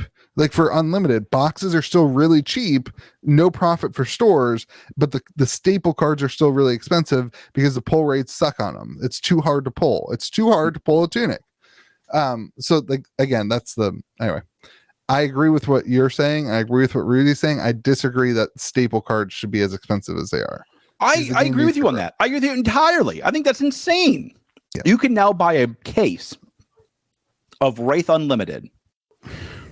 [SPEAKER 2] For Unlimited, boxes are still really cheap, no profit for stores, but the staple cards are still really expensive because the pull rates suck on them. It's too hard to pull. It's too hard to pull a Tunic. Again, anyway. I agree with what you're saying. I agree with what Rudy's saying. I disagree that staple cards should be as expensive as they are.
[SPEAKER 1] I agree with you on that. I agree with you entirely. I think that's insane. Yeah. You can now buy a case of Wraith Unlimited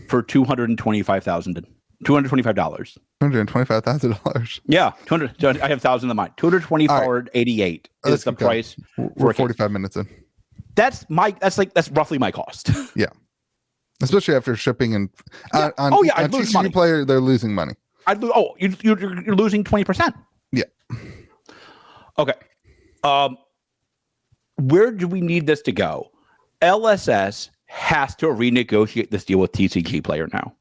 [SPEAKER 1] for $225,000.
[SPEAKER 2] $225,000.
[SPEAKER 1] Yeah, 200. I have 1,000 in mind. 224.88 is the price.
[SPEAKER 2] We're 45 minutes in.
[SPEAKER 1] That's roughly my cost.
[SPEAKER 2] Yeah, especially after shipping and on TCGPlayer, they're losing money.
[SPEAKER 1] You're losing 20%.
[SPEAKER 2] Yeah.
[SPEAKER 1] Okay. Where do we need this to go? LSS has to renegotiate this deal with TCGPlayer now.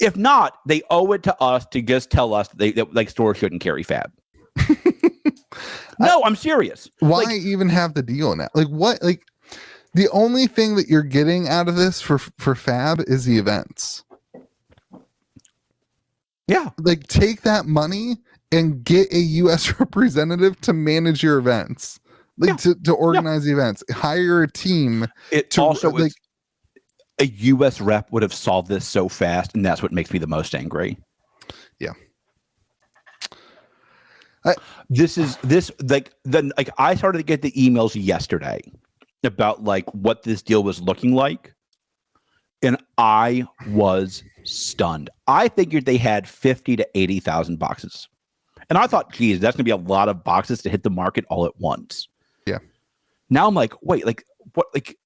[SPEAKER 1] If not, they owe it to us to just tell us that stores shouldn't carry Fab. No, I'm serious.
[SPEAKER 2] Why even have the deal now? The only thing that you're getting out of this for Fab is the events.
[SPEAKER 1] Yeah.
[SPEAKER 2] Take that money and get a U.S. representative to manage your events. To organize the events, hire a team.
[SPEAKER 1] A U.S. rep would have solved this so fast, and that's what makes me the most angry.
[SPEAKER 2] Yeah.
[SPEAKER 1] I started to get the emails yesterday about like what this deal was looking like, and I was stunned. I figured they had 50 to 80,000 boxes, and I thought, geez, that's going to be a lot of boxes to hit the market all at once.
[SPEAKER 2] Yeah.
[SPEAKER 1] Now I'm like, wait, like what? Like,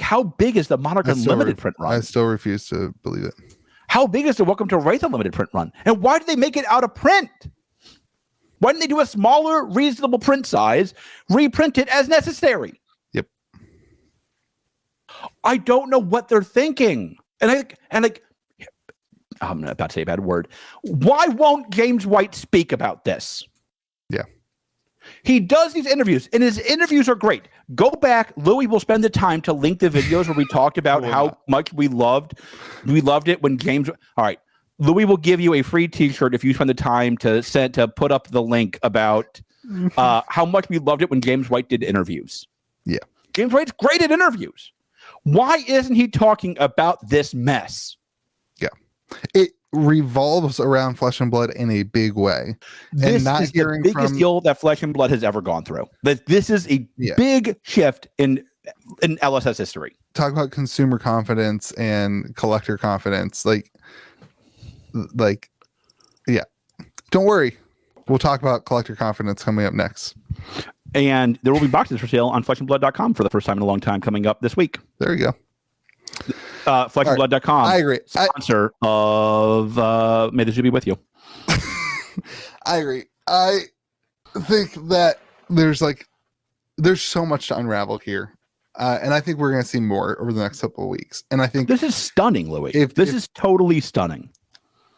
[SPEAKER 1] how big is the Monarch Unlimited print run?
[SPEAKER 2] I still refuse to believe it.
[SPEAKER 1] How big is the Welcome to Wraith Unlimited print run? And why did they make it out of print? Why didn't they do a smaller, reasonable print size, reprint it as necessary?
[SPEAKER 2] Yep.
[SPEAKER 1] I don't know what they're thinking. And I'm about to say a bad word. Why won't James White speak about this?
[SPEAKER 2] Yeah.
[SPEAKER 1] He does these interviews, and his interviews are great. Go back. Louis will spend the time to link the videos where we talked about how much we loved it when James. All right. Louis will give you a free T-shirt if you spend the time to put up the link about how much we loved it when James White did interviews.
[SPEAKER 2] Yeah.
[SPEAKER 1] James White's great at interviews. Why isn't he talking about this mess?
[SPEAKER 2] Yeah. It revolves around Flesh and Blood in a big way.
[SPEAKER 1] This
[SPEAKER 2] and not
[SPEAKER 1] is the biggest deal that Flesh and Blood has ever gone through. This is a big shift in LSS history.
[SPEAKER 2] Talk about consumer confidence and collector confidence. Like, yeah. Don't worry. We'll talk about collector confidence coming up next.
[SPEAKER 1] And there will be boxes for sale on fleshandblood.com for the first time in a long time coming up this week.
[SPEAKER 2] There you go.
[SPEAKER 1] Fleshandblood.com.
[SPEAKER 2] I agree.
[SPEAKER 1] Sponsor of May the Zoo be with you.
[SPEAKER 2] I agree. I think that there's so much to unravel here. And I think we're going to see more over the next couple of weeks. And I think
[SPEAKER 1] this is stunning, Louis. This is totally stunning.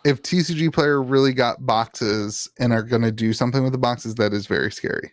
[SPEAKER 2] If TCGPlayer really got boxes and are going to do something with the boxes, that is very scary.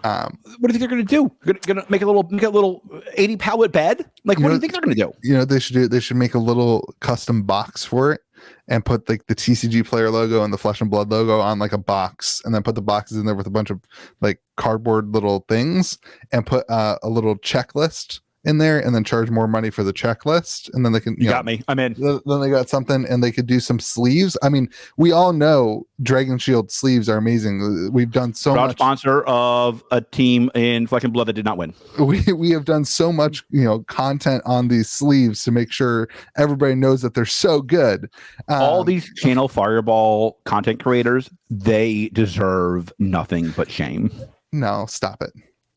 [SPEAKER 1] What do you think they're going to do? Going to make a little 80 pallet bed? Like, what do you think they're going to do?
[SPEAKER 2] You know, they should do. They should make a little custom box for it and put like the TCGPlayer logo and the Flesh and Blood logo on like a box, and then put the boxes in there with a bunch of like cardboard little things, and put a little checklist in there, and then charge more money for the checklist, and then they can
[SPEAKER 1] you got me, I'm in.
[SPEAKER 2] Then they got something, and they could do some sleeves. I mean, we all know Dragon Shield sleeves are amazing. We've done so much.
[SPEAKER 1] Sponsor of a team in Flesh and Blood that did not win.
[SPEAKER 2] We have done so much, content on these sleeves to make sure everybody knows that they're so good.
[SPEAKER 1] All these ChannelFireball content creators, they deserve nothing but shame.
[SPEAKER 2] No, stop it.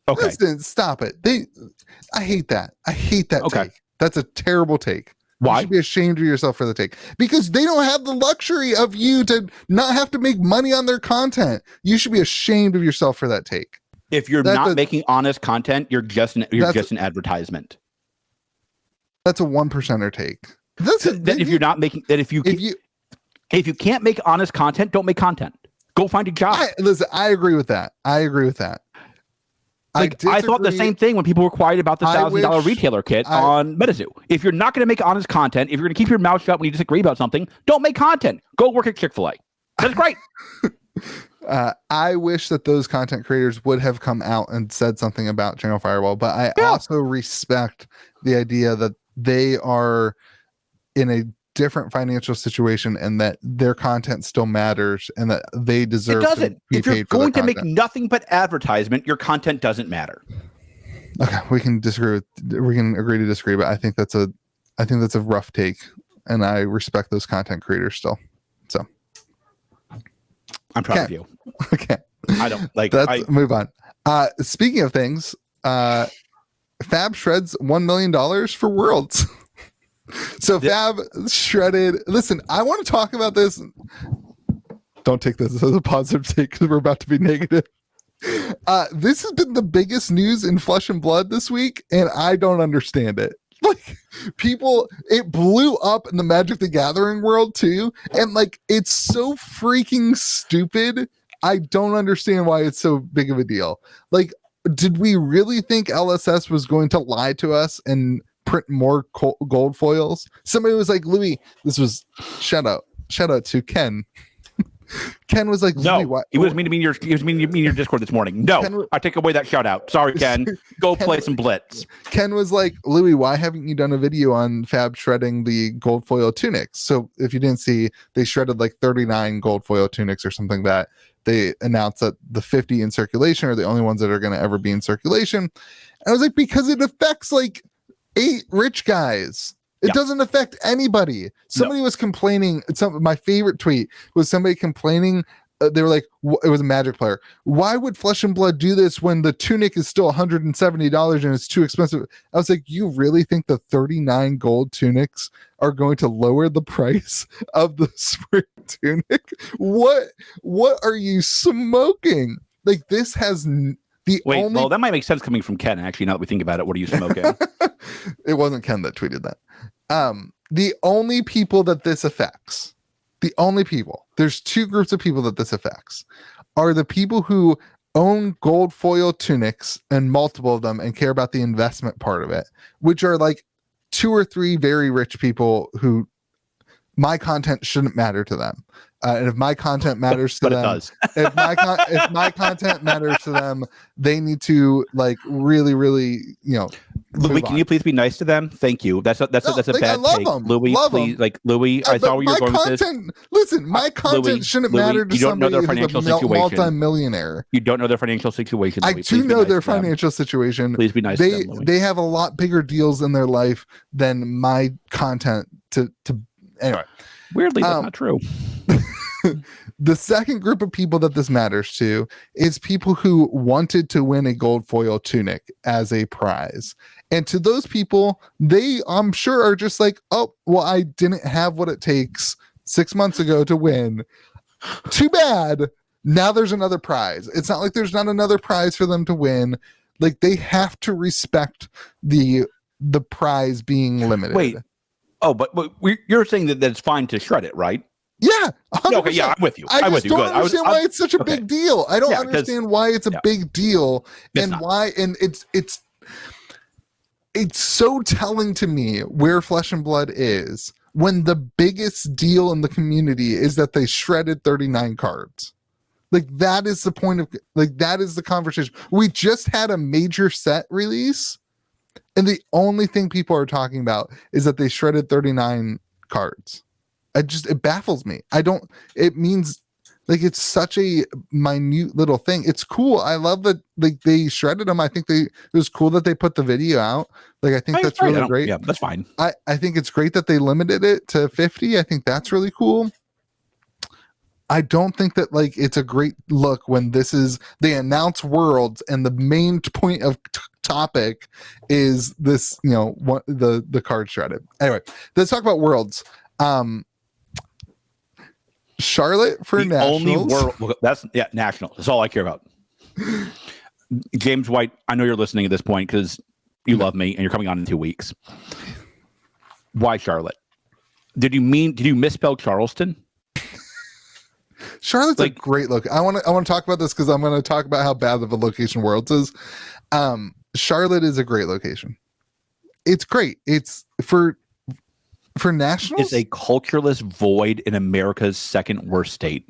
[SPEAKER 1] Okay.
[SPEAKER 2] Listen, stop it. I hate that. I hate that take. That's a terrible take.
[SPEAKER 1] Why?
[SPEAKER 2] You should be ashamed of yourself for the take. Because they don't have the luxury of you to not have to make money on their content. You should be ashamed of yourself for that take.
[SPEAKER 1] If you're not making honest content, you're just an advertisement.
[SPEAKER 2] That's a 1%er take.
[SPEAKER 1] If you can't make honest content, don't make content. Go find a job.
[SPEAKER 2] I agree with that.
[SPEAKER 1] I thought the same thing when people were quiet about the $1,000 retailer kit on MetaZoo. If you're not going to make honest content, if you're going to keep your mouth shut when you disagree about something, don't make content. Go work at Chick-fil-A. That's great.
[SPEAKER 2] I wish that those content creators would have come out and said something about ChannelFireball, but I also respect the idea that they are in a different financial situation and that their content still matters and that they deserve to be
[SPEAKER 1] if you're
[SPEAKER 2] paid for
[SPEAKER 1] going
[SPEAKER 2] their
[SPEAKER 1] to make
[SPEAKER 2] content.
[SPEAKER 1] nothing but advertisement, your content doesn't matter.
[SPEAKER 2] Okay, we can agree to disagree, but I think that's a rough take, and I respect those content creators still. So
[SPEAKER 1] I'm proud of you.
[SPEAKER 2] Okay.
[SPEAKER 1] I don't like
[SPEAKER 2] move on. Speaking of things, Fab shreds $1 million for Worlds. So Fab shredded. Listen, I want to talk about this. Don't take this as a positive take because we're about to be negative. This has been the biggest news in Flesh and Blood this week, and I don't understand it. Like, it blew up in the Magic the Gathering world too, and like, it's so freaking stupid. I don't understand why it's so big of a deal. Like, did we really think LSS was going to lie to us and print more gold foils? Somebody was like, Louis, this was shout out to Ken. Ken was like,
[SPEAKER 1] no,
[SPEAKER 2] Louis,
[SPEAKER 1] he was mean to me in your Discord this morning. No, I take away that shout out. Sorry, Ken. Go play some Blitz.
[SPEAKER 2] Ken was like, Louis, why haven't you done a video on Fab shredding the gold foil tunics? So if you didn't see, they shredded like 39 gold foil tunics or something like that. they announced that the 50 in circulation are the only ones that are going to ever be in circulation. And I was like, because it affects like 8 rich guys. It doesn't affect anybody. Somebody was complaining. My favorite tweet was somebody complaining. They were like, it was a Magic player. Why would Flesh and Blood do this when the tunic is still $170 and it's too expensive? I was like, you really think the 39 gold tunics are going to lower the price of the spring tunic? What are you smoking? Like, this has
[SPEAKER 1] well, that might make sense coming from Ken. Actually, now that we think about it, what are you smoking?
[SPEAKER 2] It wasn't Ken that tweeted that. The only people that this affects, there's 2 groups of people that this affects, are the people who own gold foil tunics and multiple of them and care about the investment part of it, which are like 2 or 3 very rich people who my content shouldn't matter to them. And if my content matters to them, if my content matters to them, they need to like really, really,
[SPEAKER 1] Louis, can you please be nice to them? Thank you. That's a bad take. Louis, please, like Louis, I saw where you're going with this.
[SPEAKER 2] Listen, my content shouldn't matter to somebody who's a multi-millionaire.
[SPEAKER 1] You don't know their financial situation.
[SPEAKER 2] I do know their financial situation.
[SPEAKER 1] Please be nice to them, Louis.
[SPEAKER 2] They have a lot bigger deals in their life than my content to anyway.
[SPEAKER 1] Weirdly, that's not true.
[SPEAKER 2] The second group of people that this matters to is people who wanted to win a gold foil tunic as a prize. And to those people, they, I'm sure, are just like, oh, well, I didn't have what it takes 6 months ago to win. Too bad. Now there's another prize. It's not like there's not another prize for them to win. Like, they have to respect the prize being limited.
[SPEAKER 1] Wait. Oh, but you're saying that it's fine to shred it, right?
[SPEAKER 2] Yeah. 100%.
[SPEAKER 1] Okay, yeah, I'm with you.
[SPEAKER 2] I just don't understand why it's such a big deal. I don't understand why it's a big deal and why. And it's so telling to me where Flesh and Blood is when the biggest deal in the community is that they shredded 39 cards. Like, that is the point of, like, that is the conversation. We just had a major set release, and the only thing people are talking about is that they shredded 39 cards. It baffles me. It means, like, it's such a minute little thing. It's cool. I love that, like, they shredded them. I think it was cool that they put the video out. Like, I think that's really great.
[SPEAKER 1] Yeah, that's fine.
[SPEAKER 2] I think it's great that they limited it to 50. I think that's really cool. I don't think that, like, it's a great look when they announce Worlds and the main point of topic is this, the card shredded. Anyway, let's talk about Worlds. Charlotte for Nationals.
[SPEAKER 1] Only world Nationals. That's all I care about. James White, I know you're listening at this point because you love me and you're coming on in 2 weeks. Why Charlotte? Did you misspell Charleston?
[SPEAKER 2] Charlotte's a great look. I want to talk about this because I'm going to talk about how bad of a location Worlds is. Charlotte is a great location. It's great. It's for Nationals.
[SPEAKER 1] It's a cultureless void in America's second worst state.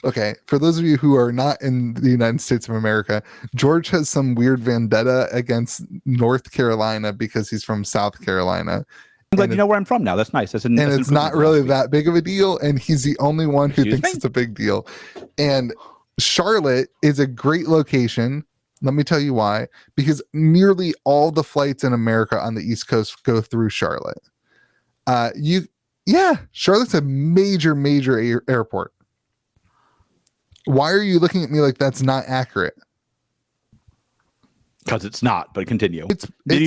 [SPEAKER 2] Okay, for those of you who are not in the United States of America, George has some weird vendetta against North Carolina because he's from South Carolina.
[SPEAKER 1] I'm glad you know where I'm from now. That's nice. That's
[SPEAKER 2] it's not really that big of a deal, and he's the only one who thinks it's a big deal. And Charlotte is a great location. Let me tell you why. Because nearly all the flights in America on the East Coast go through Charlotte. Charlotte's a major airport. Why are you looking at me like that's not accurate?
[SPEAKER 1] Because it's not, but continue.
[SPEAKER 2] Did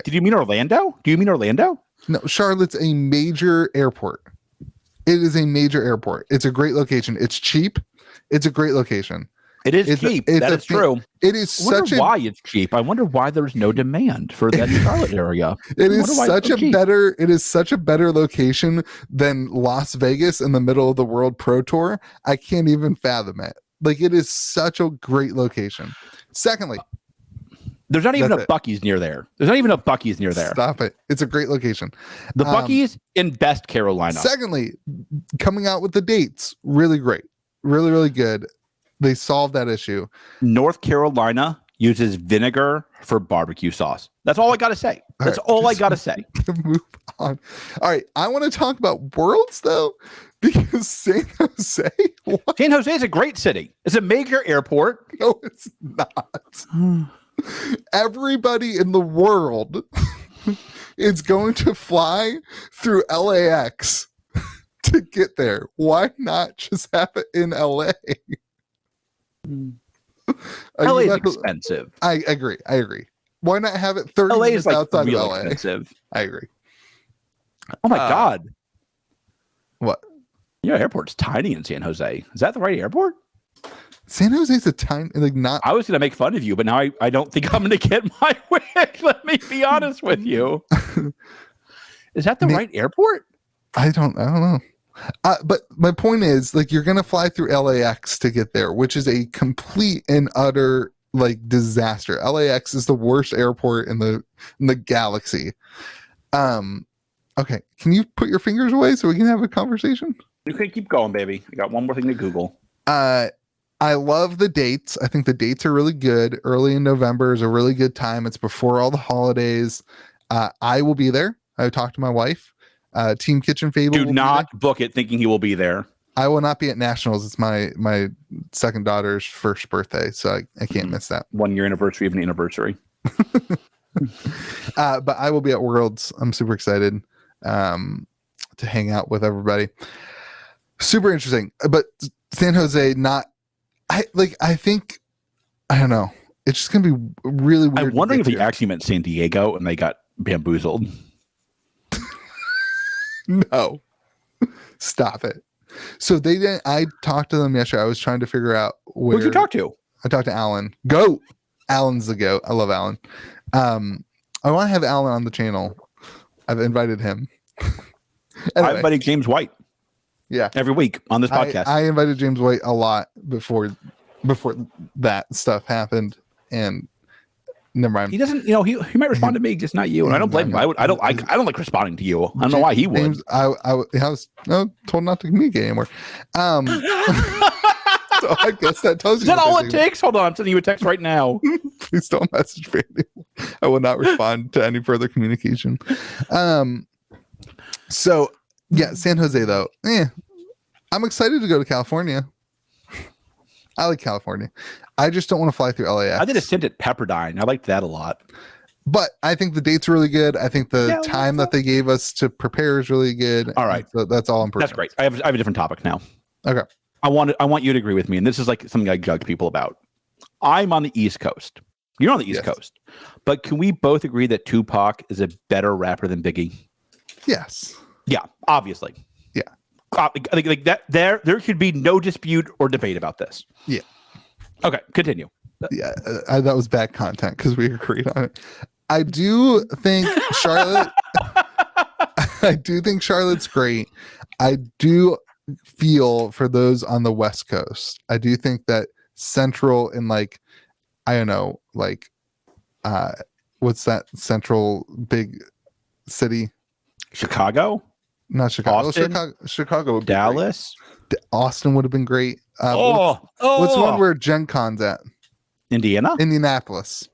[SPEAKER 1] you mean Orlando? Do you mean Orlando?
[SPEAKER 2] No, Charlotte's a major airport. It is a major airport. It's a great location. It's cheap. It's a great location.
[SPEAKER 1] It is cheap. That is true.
[SPEAKER 2] It is
[SPEAKER 1] why it's cheap. I wonder why there's no demand for that Charlotte area.
[SPEAKER 2] It is such a better location than Las Vegas in the middle of the World Pro Tour. I can't even fathom it. Like, it is such a great location. Secondly,
[SPEAKER 1] there's not even a Buc-ee's near there.
[SPEAKER 2] Stop it. It's a great location.
[SPEAKER 1] The Buc-ee's in Best Carolina.
[SPEAKER 2] Secondly, coming out with the dates, really great. Really, really good. They solved that issue.
[SPEAKER 1] North Carolina uses vinegar for barbecue sauce. That's all I got to say. That's all I got to say.
[SPEAKER 2] Move on. All right. I want to talk about Worlds, though, Because San Jose? What?
[SPEAKER 1] San Jose is a great city. It's a major airport.
[SPEAKER 2] No, it's not. Everybody in the world is going to fly through LAX to get there. Why not just have it in LA?
[SPEAKER 1] LA is expensive.
[SPEAKER 2] I agree. Why not have it 30 minutes outside of LA?
[SPEAKER 1] Expensive.
[SPEAKER 2] I agree.
[SPEAKER 1] Oh my God.
[SPEAKER 2] What?
[SPEAKER 1] Yeah, airport's tiny in San Jose. Is that the right airport?
[SPEAKER 2] San Jose's a tiny, like not.
[SPEAKER 1] I was going to make fun of you, but now I don't think I'm going to get my wish. Let me be honest with you. Is that the right airport?
[SPEAKER 2] I don't know. But my point is, like, you're going to fly through LAX to get there, which is a complete and utter like disaster. LAX is the worst airport in the galaxy. Okay, can you put your fingers away so we can have a conversation?
[SPEAKER 1] You can keep going, baby. I got one more thing to Google.
[SPEAKER 2] I love the dates. I think the dates are really good. Early in November is a really good time. It's before all the holidays. I will be there. I talked to my wife. Team Kitchen Fable.
[SPEAKER 1] Do not book it thinking he will be there.
[SPEAKER 2] I will not be at Nationals. It's my second daughter's first birthday, so I can't miss that.
[SPEAKER 1] 1 year anniversary of an anniversary.
[SPEAKER 2] But I will be at Worlds. I'm super excited to hang out with everybody. Super interesting. But San Jose, I think, I don't know. It's just going to be really weird.
[SPEAKER 1] I'm wondering if he actually meant San Diego and they got bamboozled.
[SPEAKER 2] No. Stop it. So they didn't. I talked to them yesterday. I was trying to figure out where.
[SPEAKER 1] Who'd you talk to?
[SPEAKER 2] I talked to Alan. Goat. Alan's the goat. I love Alan. I want to have Alan on the channel. I've invited him. Anyway.
[SPEAKER 1] I invited James White.
[SPEAKER 2] Yeah.
[SPEAKER 1] Every week on this podcast.
[SPEAKER 2] I invited James White a lot before that stuff happened, and never mind.
[SPEAKER 1] He doesn't, he might respond to me, just not you. And I don't blame him. I don't like responding to you. I don't know why he would.
[SPEAKER 2] James, I was told not to communicate anymore. So I guess that tells you.
[SPEAKER 1] Is that all it takes? Hold on, I'm sending you a text right now.
[SPEAKER 2] Please don't message me anymore. I will not respond to any further communication. So yeah, San Jose though. I'm excited to go to California. I like California. I just don't want to fly through LAX.
[SPEAKER 1] I did a stint at Pepperdine. I liked that a lot.
[SPEAKER 2] But I think the date's really good. I think the time that they gave us to prepare is really good.
[SPEAKER 1] All right.
[SPEAKER 2] So that's all I'm
[SPEAKER 1] That's great. I have a different topic now.
[SPEAKER 2] Okay.
[SPEAKER 1] I want you to agree with me, and this is like something I judge people about. I'm on the East Coast. You're on the East Coast. But can we both agree that Tupac is a better rapper than Biggie?
[SPEAKER 2] Yes.
[SPEAKER 1] Yeah, obviously.
[SPEAKER 2] Yeah.
[SPEAKER 1] Like that there should be no dispute or debate about this.
[SPEAKER 2] Yeah.
[SPEAKER 1] Okay, continue.
[SPEAKER 2] Yeah, that was bad content because we agreed on it. I do think Charlotte Charlotte's great. I do feel for those on the West Coast. I do think that Central and like, I don't know, like what's that central big city?
[SPEAKER 1] Chicago?
[SPEAKER 2] Not Chicago.
[SPEAKER 1] Austin?
[SPEAKER 2] Chicago would be
[SPEAKER 1] Dallas?
[SPEAKER 2] great. Austin would have been great.
[SPEAKER 1] What's
[SPEAKER 2] the one where Gen Con's at?
[SPEAKER 1] Indiana?
[SPEAKER 2] Indianapolis.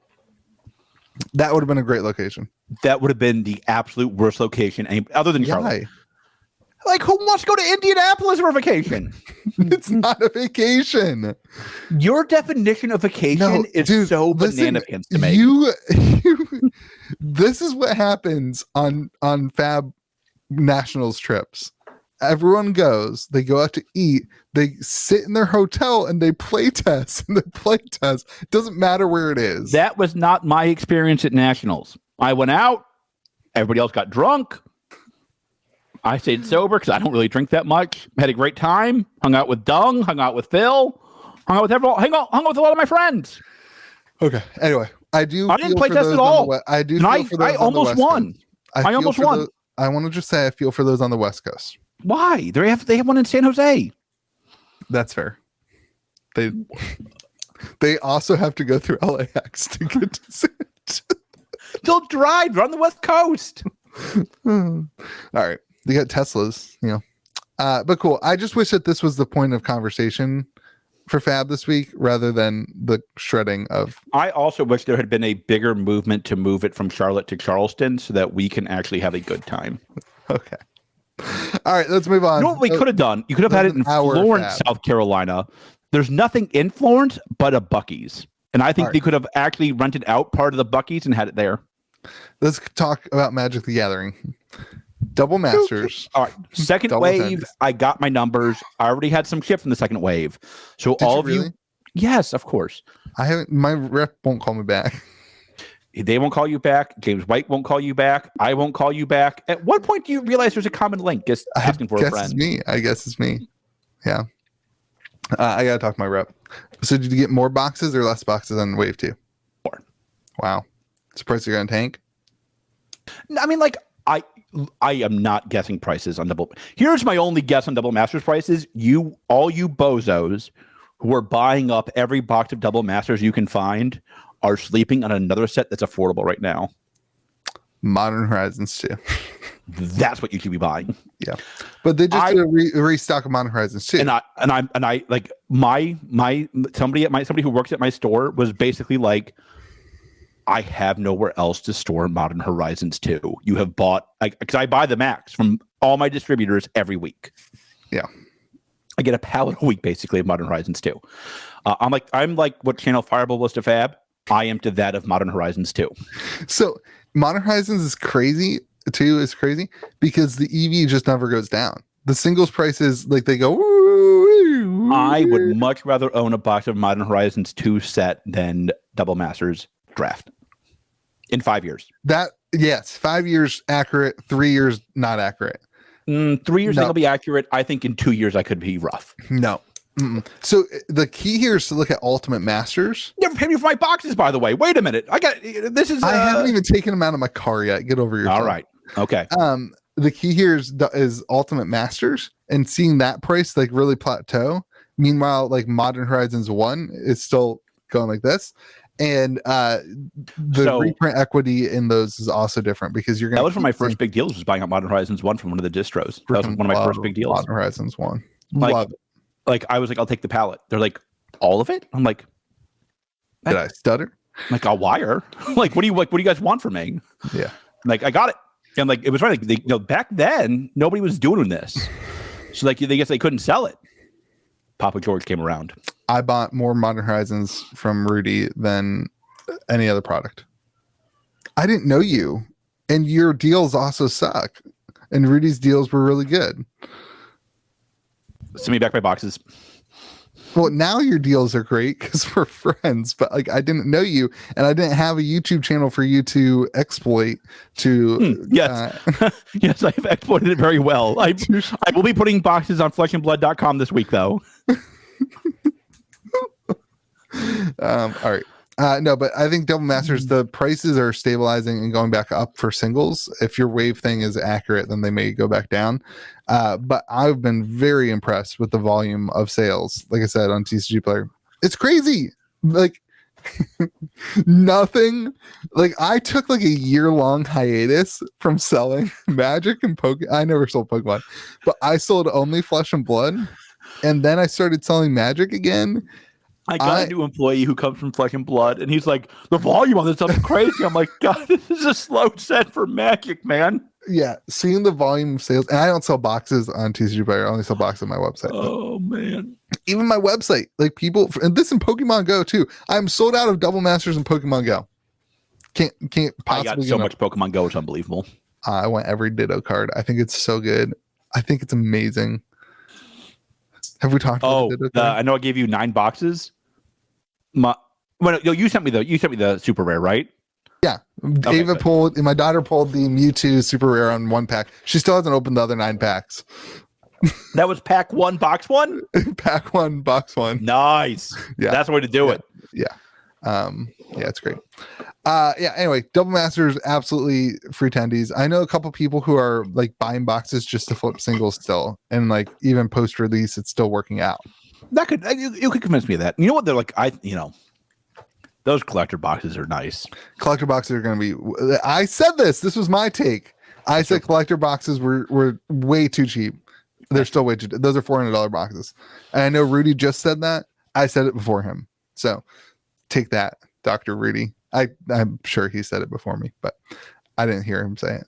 [SPEAKER 2] That would have been a great location.
[SPEAKER 1] That would have been the absolute worst location other than Charlotte.
[SPEAKER 2] Why?
[SPEAKER 1] Like, who wants to go to Indianapolis for vacation?
[SPEAKER 2] It's not a vacation.
[SPEAKER 1] Your definition of vacation is so banana pants to me.
[SPEAKER 2] This is what happens on Fab Nationals trips. Everyone goes, they go out to eat, they sit in their hotel and they play test. And they play test. It doesn't matter where it is.
[SPEAKER 1] That was not my experience at Nationals. I went out, everybody else got drunk. I stayed sober because I don't really drink that much. Had a great time. Hung out with Dung. Hung out with Phil. Hung out with everyone. Hung out with a lot of my friends.
[SPEAKER 2] Okay. Anyway, I didn't
[SPEAKER 1] play test at all.
[SPEAKER 2] I do. I
[SPEAKER 1] almost won. I almost won.
[SPEAKER 2] I want to just say I feel for those on the West Coast.
[SPEAKER 1] Why? They have one in San Jose.
[SPEAKER 2] That's fair. They also have to go through LAX to get to sit.
[SPEAKER 1] They'll drive. They're on the West Coast.
[SPEAKER 2] All right. They got Teslas, but cool. I just wish that this was the point of conversation for Fab this week rather than the shredding of.
[SPEAKER 1] I also wish there had been a bigger movement to move it from Charlotte to Charleston so that we can actually have a good time.
[SPEAKER 2] Okay. All right, let's move on.
[SPEAKER 1] You know what we could have done? You could have had it in Florence, South Carolina. There's nothing in Florence but a Buc-ee's. And I think they could have actually rented out part of the Buc-ee's and had it there.
[SPEAKER 2] Let's talk about Magic the Gathering. Double Masters.
[SPEAKER 1] All right. Second wave, I got my numbers. I already had some shit from the second wave. So
[SPEAKER 2] Did
[SPEAKER 1] all
[SPEAKER 2] you
[SPEAKER 1] of
[SPEAKER 2] really?
[SPEAKER 1] you. Yes, of course.
[SPEAKER 2] I haven't. My rep won't call me back.
[SPEAKER 1] They won't call you back. James White won't call you back. I won't call you back. At what point do you realize there's a common link? Just asking for a friend.
[SPEAKER 2] It's me. I guess it's me. Yeah. I gotta talk to my rep. So did you get more boxes or less boxes on wave 2?
[SPEAKER 1] More.
[SPEAKER 2] Wow. Surprised you're gonna tank?
[SPEAKER 1] I mean, like, I am not guessing prices on double. Here's my only guess on Double Masters prices. All you bozos who are buying up every box of Double Masters you can find are sleeping on another set that's affordable right now.
[SPEAKER 2] Modern Horizons 2.
[SPEAKER 1] That's what you should be buying.
[SPEAKER 2] Yeah, but they just did a restock of Modern Horizons 2.
[SPEAKER 1] And I like somebody who works at my store was basically like, I have nowhere else to store Modern Horizons 2. You have bought, because I buy the max from all my distributors every week.
[SPEAKER 2] Yeah,
[SPEAKER 1] I get a pallet a week basically of Modern Horizons 2. I'm like what ChannelFireball was to Fab. I am to that of Modern Horizons 2.
[SPEAKER 2] So Modern Horizons is crazy. 2 is crazy because the EV just never goes down. The singles prices, like, they go.
[SPEAKER 1] I would much rather own a box of Modern Horizons 2 set than Double Masters Draft in 5 years.
[SPEAKER 2] Yes, 5 years accurate, 3 years not accurate.
[SPEAKER 1] 3 years I think I'll be accurate. I think in 2 years I could be rough.
[SPEAKER 2] No. Mm-mm. So the key here is to look at Ultimate Masters.
[SPEAKER 1] You never paid me for my boxes, by the way. Wait a minute. I haven't
[SPEAKER 2] even taken them out of my car yet. Get over yourself.
[SPEAKER 1] All right. Okay.
[SPEAKER 2] The key here is Ultimate Masters and seeing that price like really plateau. Meanwhile, like Modern Horizons 1 is still going like this. And the reprint equity in those is also different because you're going to.
[SPEAKER 1] That was one of my first big deals, was buying up Modern Horizons 1 from one of the distros. That was one of my first big deals.
[SPEAKER 2] Modern Horizons 1.
[SPEAKER 1] Like I was like, I'll take the pallet. They're like, all of it? I'm like,
[SPEAKER 2] did I stutter?
[SPEAKER 1] I'm like, I'll wire. Like, what do you guys want from me?
[SPEAKER 2] Yeah.
[SPEAKER 1] Like, I got it. And like, it was right. Like, back then, nobody was doing this. So like, they guess they couldn't sell it. Papa George came around.
[SPEAKER 2] I bought more Modern Horizons from Rudy than any other product. I didn't know you, and your deals also suck. And Rudy's deals were really good.
[SPEAKER 1] Send me back my boxes.
[SPEAKER 2] Well, now your deals are great because we're friends, but like I didn't know you and I didn't have a YouTube channel for you to exploit to.
[SPEAKER 1] Yes. Yes, I have exploited it very well. I will be putting boxes on fleshandblood.com this week, though.
[SPEAKER 2] All right. No, but I think Double Masters, the prices are stabilizing and going back up for singles. If your wave thing is accurate, then they may go back down. But I've been very impressed with the volume of sales. Like I said, on TCGPlayer, it's crazy. Like nothing. Like I took like a year-long hiatus from selling Magic and Pokemon. I never sold Pokemon, but I sold only Flesh and Blood, and then I started selling Magic again.
[SPEAKER 1] I got a new employee who comes from Flesh and Blood, and he's like, the volume on this stuff is crazy. I'm like, God, this is a slow set for Magic, man.
[SPEAKER 2] Yeah, seeing the volume of sales, and I don't sell boxes on TCGPlayer. I only sell boxes on my website.
[SPEAKER 1] Oh, man.
[SPEAKER 2] Even my website, like people, and this in Pokemon Go, too. I'm sold out of Double Masters in Pokemon Go. Can't possibly.
[SPEAKER 1] I got so much Pokemon Go, it's unbelievable.
[SPEAKER 2] I want every Ditto card. I think it's so good. I think it's amazing. Have we talked about the Ditto card?
[SPEAKER 1] I know I gave you 9 boxes. You sent me the super rare, right?
[SPEAKER 2] Yeah. Ava pulled, my daughter pulled the Mewtwo super rare on 1 pack. She still hasn't opened the other 9 packs.
[SPEAKER 1] That was pack 1, box 1?
[SPEAKER 2] Pack 1, box 1.
[SPEAKER 1] Nice. Yeah. That's the way to do it.
[SPEAKER 2] Yeah. Yeah, it's great. Anyway, Double Masters, absolutely free tendies. I know a couple people who are like buying boxes just to flip singles still, and like even post release, it's still working out.
[SPEAKER 1] That could you could convince me of that. You know what? They're like, those collector boxes are nice.
[SPEAKER 2] Collector boxes are going to be. I said this. This was my take. I said collector boxes were way too cheap. They're still way too. Those are $400 boxes. And I know Rudy just said that. I said it before him. So take that, Dr. Rudy. I'm sure he said it before me, but I didn't hear him say it.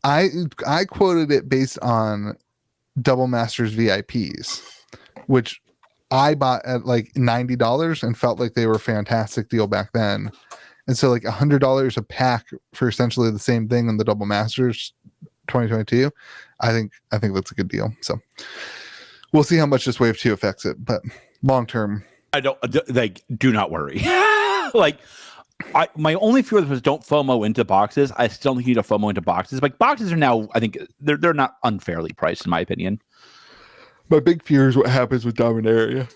[SPEAKER 2] I quoted it based on Double Masters VIPs, which I bought at like $90 and felt like they were a fantastic deal back then. And so like $100 a pack for essentially the same thing in the Double Masters 2022, I think that's a good deal. So we'll see how much this Wave 2 affects it, but long term,
[SPEAKER 1] I don't like. Do not worry. Like, my only fear was don't FOMO into boxes. I still think you need to FOMO into boxes. Like, boxes are now, I think they're not unfairly priced in my opinion.
[SPEAKER 2] My big fear is what happens with Dominaria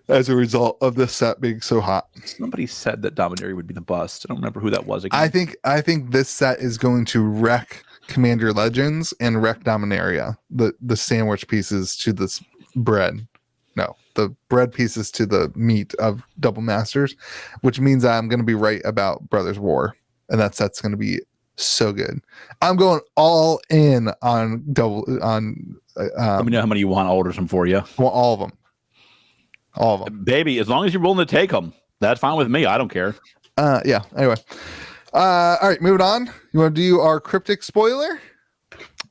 [SPEAKER 2] as a result of this set being so hot.
[SPEAKER 1] Somebody said that Dominaria would be the bust. I don't remember who that was again.
[SPEAKER 2] I think this set is going to wreck Commander Legends and wreck Dominaria. The sandwich pieces to this bread. No, the bread pieces to the meat of Double Masters, which means I'm going to be right about Brothers War, and that set's going to be so good. I'm going all in on double on.
[SPEAKER 1] Let me know how many you want. I'll order some for you.
[SPEAKER 2] Well, all of them. All of them,
[SPEAKER 1] baby. As long as you're willing to take them, that's fine with me. I don't care.
[SPEAKER 2] Yeah. Anyway, all right. Moving on. You want to do our Cryptic spoiler?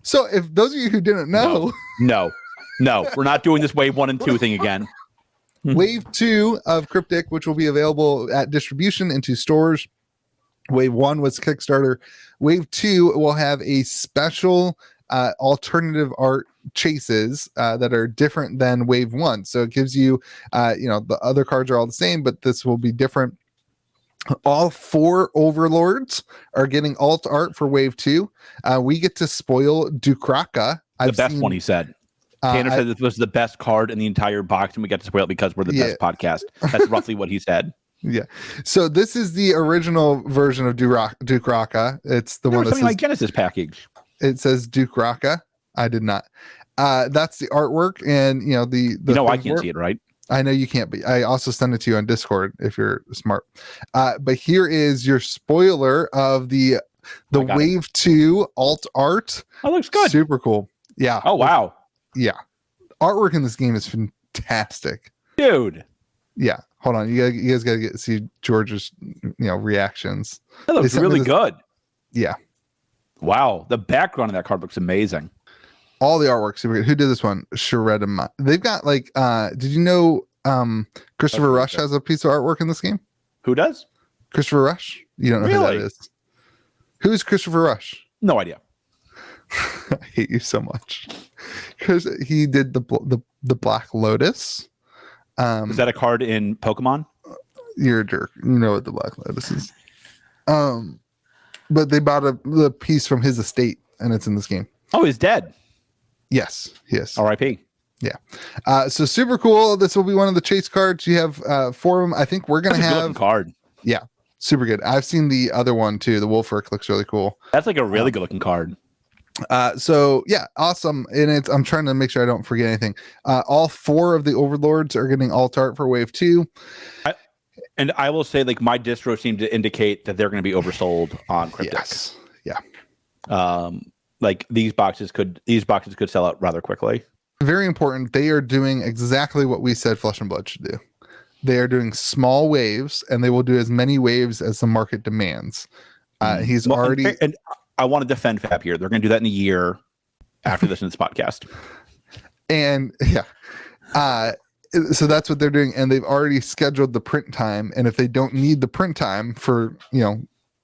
[SPEAKER 2] So, if those of you who didn't know,
[SPEAKER 1] no, we're not doing this Wave 1 and 2 thing again.
[SPEAKER 2] Wave 2 of Cryptic, which will be available at distribution into stores. Wave 1 was Kickstarter. Wave 2 will have a special alternative art chases that are different than Wave 1. So it gives you, the other cards are all the same, but this will be different. All 4 overlords are getting alt art for Wave 2. We get to spoil Dukraka.
[SPEAKER 1] The best one, he said. Tanner said this was the best card in the entire box, and we got to spoil it because we're the best podcast. That's roughly what he said.
[SPEAKER 2] Yeah. So this is the original version of Dukraka. It's the one that's
[SPEAKER 1] like Genesis package.
[SPEAKER 2] It says Dukraka. I did not. That's the artwork, and the
[SPEAKER 1] I can't see it, right?
[SPEAKER 2] I know you can't, but I also send it to you on Discord if you're smart. But here is your spoiler of the Wave 2 alt art.
[SPEAKER 1] Oh, looks good.
[SPEAKER 2] Super cool. Yeah.
[SPEAKER 1] Oh, wow.
[SPEAKER 2] Yeah. Artwork in this game is fantastic.
[SPEAKER 1] Dude.
[SPEAKER 2] Yeah. Hold on. You guys got to see George's reactions.
[SPEAKER 1] That looks really good.
[SPEAKER 2] Yeah.
[SPEAKER 1] Wow. The background of that card looks amazing.
[SPEAKER 2] All the artwork super good. Who did this one? Sharedama. They've got like did you know Christopher Rush has a piece of artwork in this game?
[SPEAKER 1] Who does?
[SPEAKER 2] Christopher Rush? You don't know who that is. Who's Christopher Rush?
[SPEAKER 1] No idea.
[SPEAKER 2] I hate you so much. Because he did the Black Lotus.
[SPEAKER 1] Is that a card in Pokemon?
[SPEAKER 2] You're a jerk. You know what the Black Lotus is. But they bought the piece from his estate, and it's in this game.
[SPEAKER 1] Oh, he's dead.
[SPEAKER 2] Yes, yes.
[SPEAKER 1] R.I.P.
[SPEAKER 2] Yeah. So super cool. This will be one of the chase cards. You have 4 of them. I think we're gonna have
[SPEAKER 1] a card.
[SPEAKER 2] Yeah, super good. I've seen the other one too. The Wolfric looks really cool.
[SPEAKER 1] That's like a really good looking card.
[SPEAKER 2] So yeah, awesome. And I'm trying to make sure I don't forget anything. All 4 of the overlords are getting alt art for Wave 2.
[SPEAKER 1] And I will say, like, my distro seemed to indicate that they're going to be oversold on Cryptic.
[SPEAKER 2] Yes. Yeah.
[SPEAKER 1] Like these boxes could sell out rather quickly.
[SPEAKER 2] Very important. They are doing exactly what we said Flesh and Blood should do. They are doing small waves, and they will do as many waves as the market demands. He's already.
[SPEAKER 1] And I want to defend Fab here. They're going to do that in a year after this in this podcast.
[SPEAKER 2] And yeah. So that's what they're doing, and they've already scheduled the print time. And if they don't need the print time for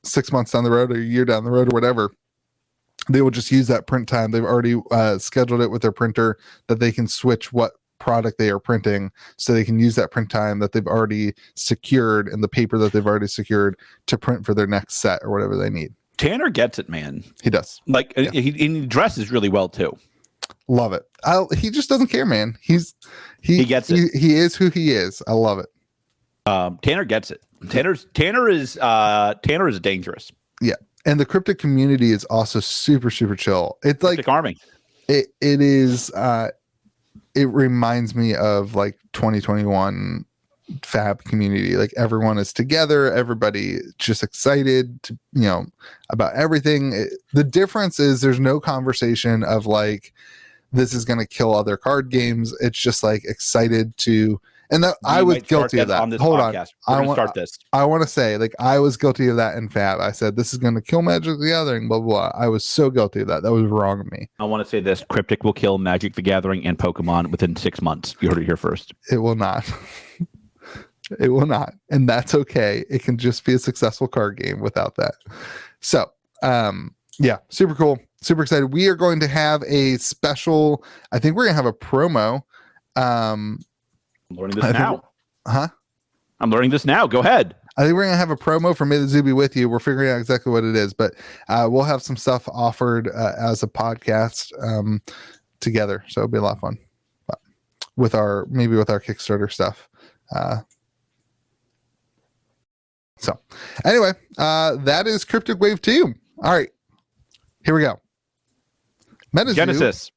[SPEAKER 2] 6 months down the road or a year down the road or whatever, they will just use that print time. They've already scheduled it with their printer that they can switch what product they are printing, so they can use that print time that they've already secured and the paper that they've already secured to print for their next set or whatever they need.
[SPEAKER 1] Tanner gets it, man.
[SPEAKER 2] He does.
[SPEAKER 1] Like he dresses really well too.
[SPEAKER 2] Love it. He just doesn't care, man. He gets it. He is who he is. I love it.
[SPEAKER 1] Tanner gets it. Tanner is dangerous.
[SPEAKER 2] Yeah, and the Cryptic community is also super chill. It's like
[SPEAKER 1] Cryptic Army.
[SPEAKER 2] It is. It reminds me of like 2021 Fab community. Like everyone is together. Everybody just excited to about everything. The difference is there's no conversation of like, this is going to kill other card games. It's just like excited to And that I was guilty of that.
[SPEAKER 1] On this
[SPEAKER 2] Hold
[SPEAKER 1] podcast.
[SPEAKER 2] on.
[SPEAKER 1] Start this.
[SPEAKER 2] I want to say, like, I was guilty of that in Fab. I said, this is going to kill Magic the Gathering, blah, blah, blah. I was so guilty of that. That was wrong of me.
[SPEAKER 1] I want to say this. Cryptic will kill Magic the Gathering and Pokemon within 6 months. You heard it here first.
[SPEAKER 2] It will not. It will not. And that's okay. It can just be a successful card game without that. So, yeah, super cool. Super excited. We are going to have a special, I think we're going to have a promo.
[SPEAKER 1] I'm learning this now.
[SPEAKER 2] Huh?
[SPEAKER 1] I'm learning this now. Go ahead.
[SPEAKER 2] I think we're going to have a promo for MetaZoo Be With You. We're figuring out exactly what it is, but we'll have some stuff offered as a podcast together. So it'll be a lot of fun. But with our Kickstarter stuff. So anyway, that is Cryptic Wave 2. All right. Here we go. MetaZoo.
[SPEAKER 1] Genesis.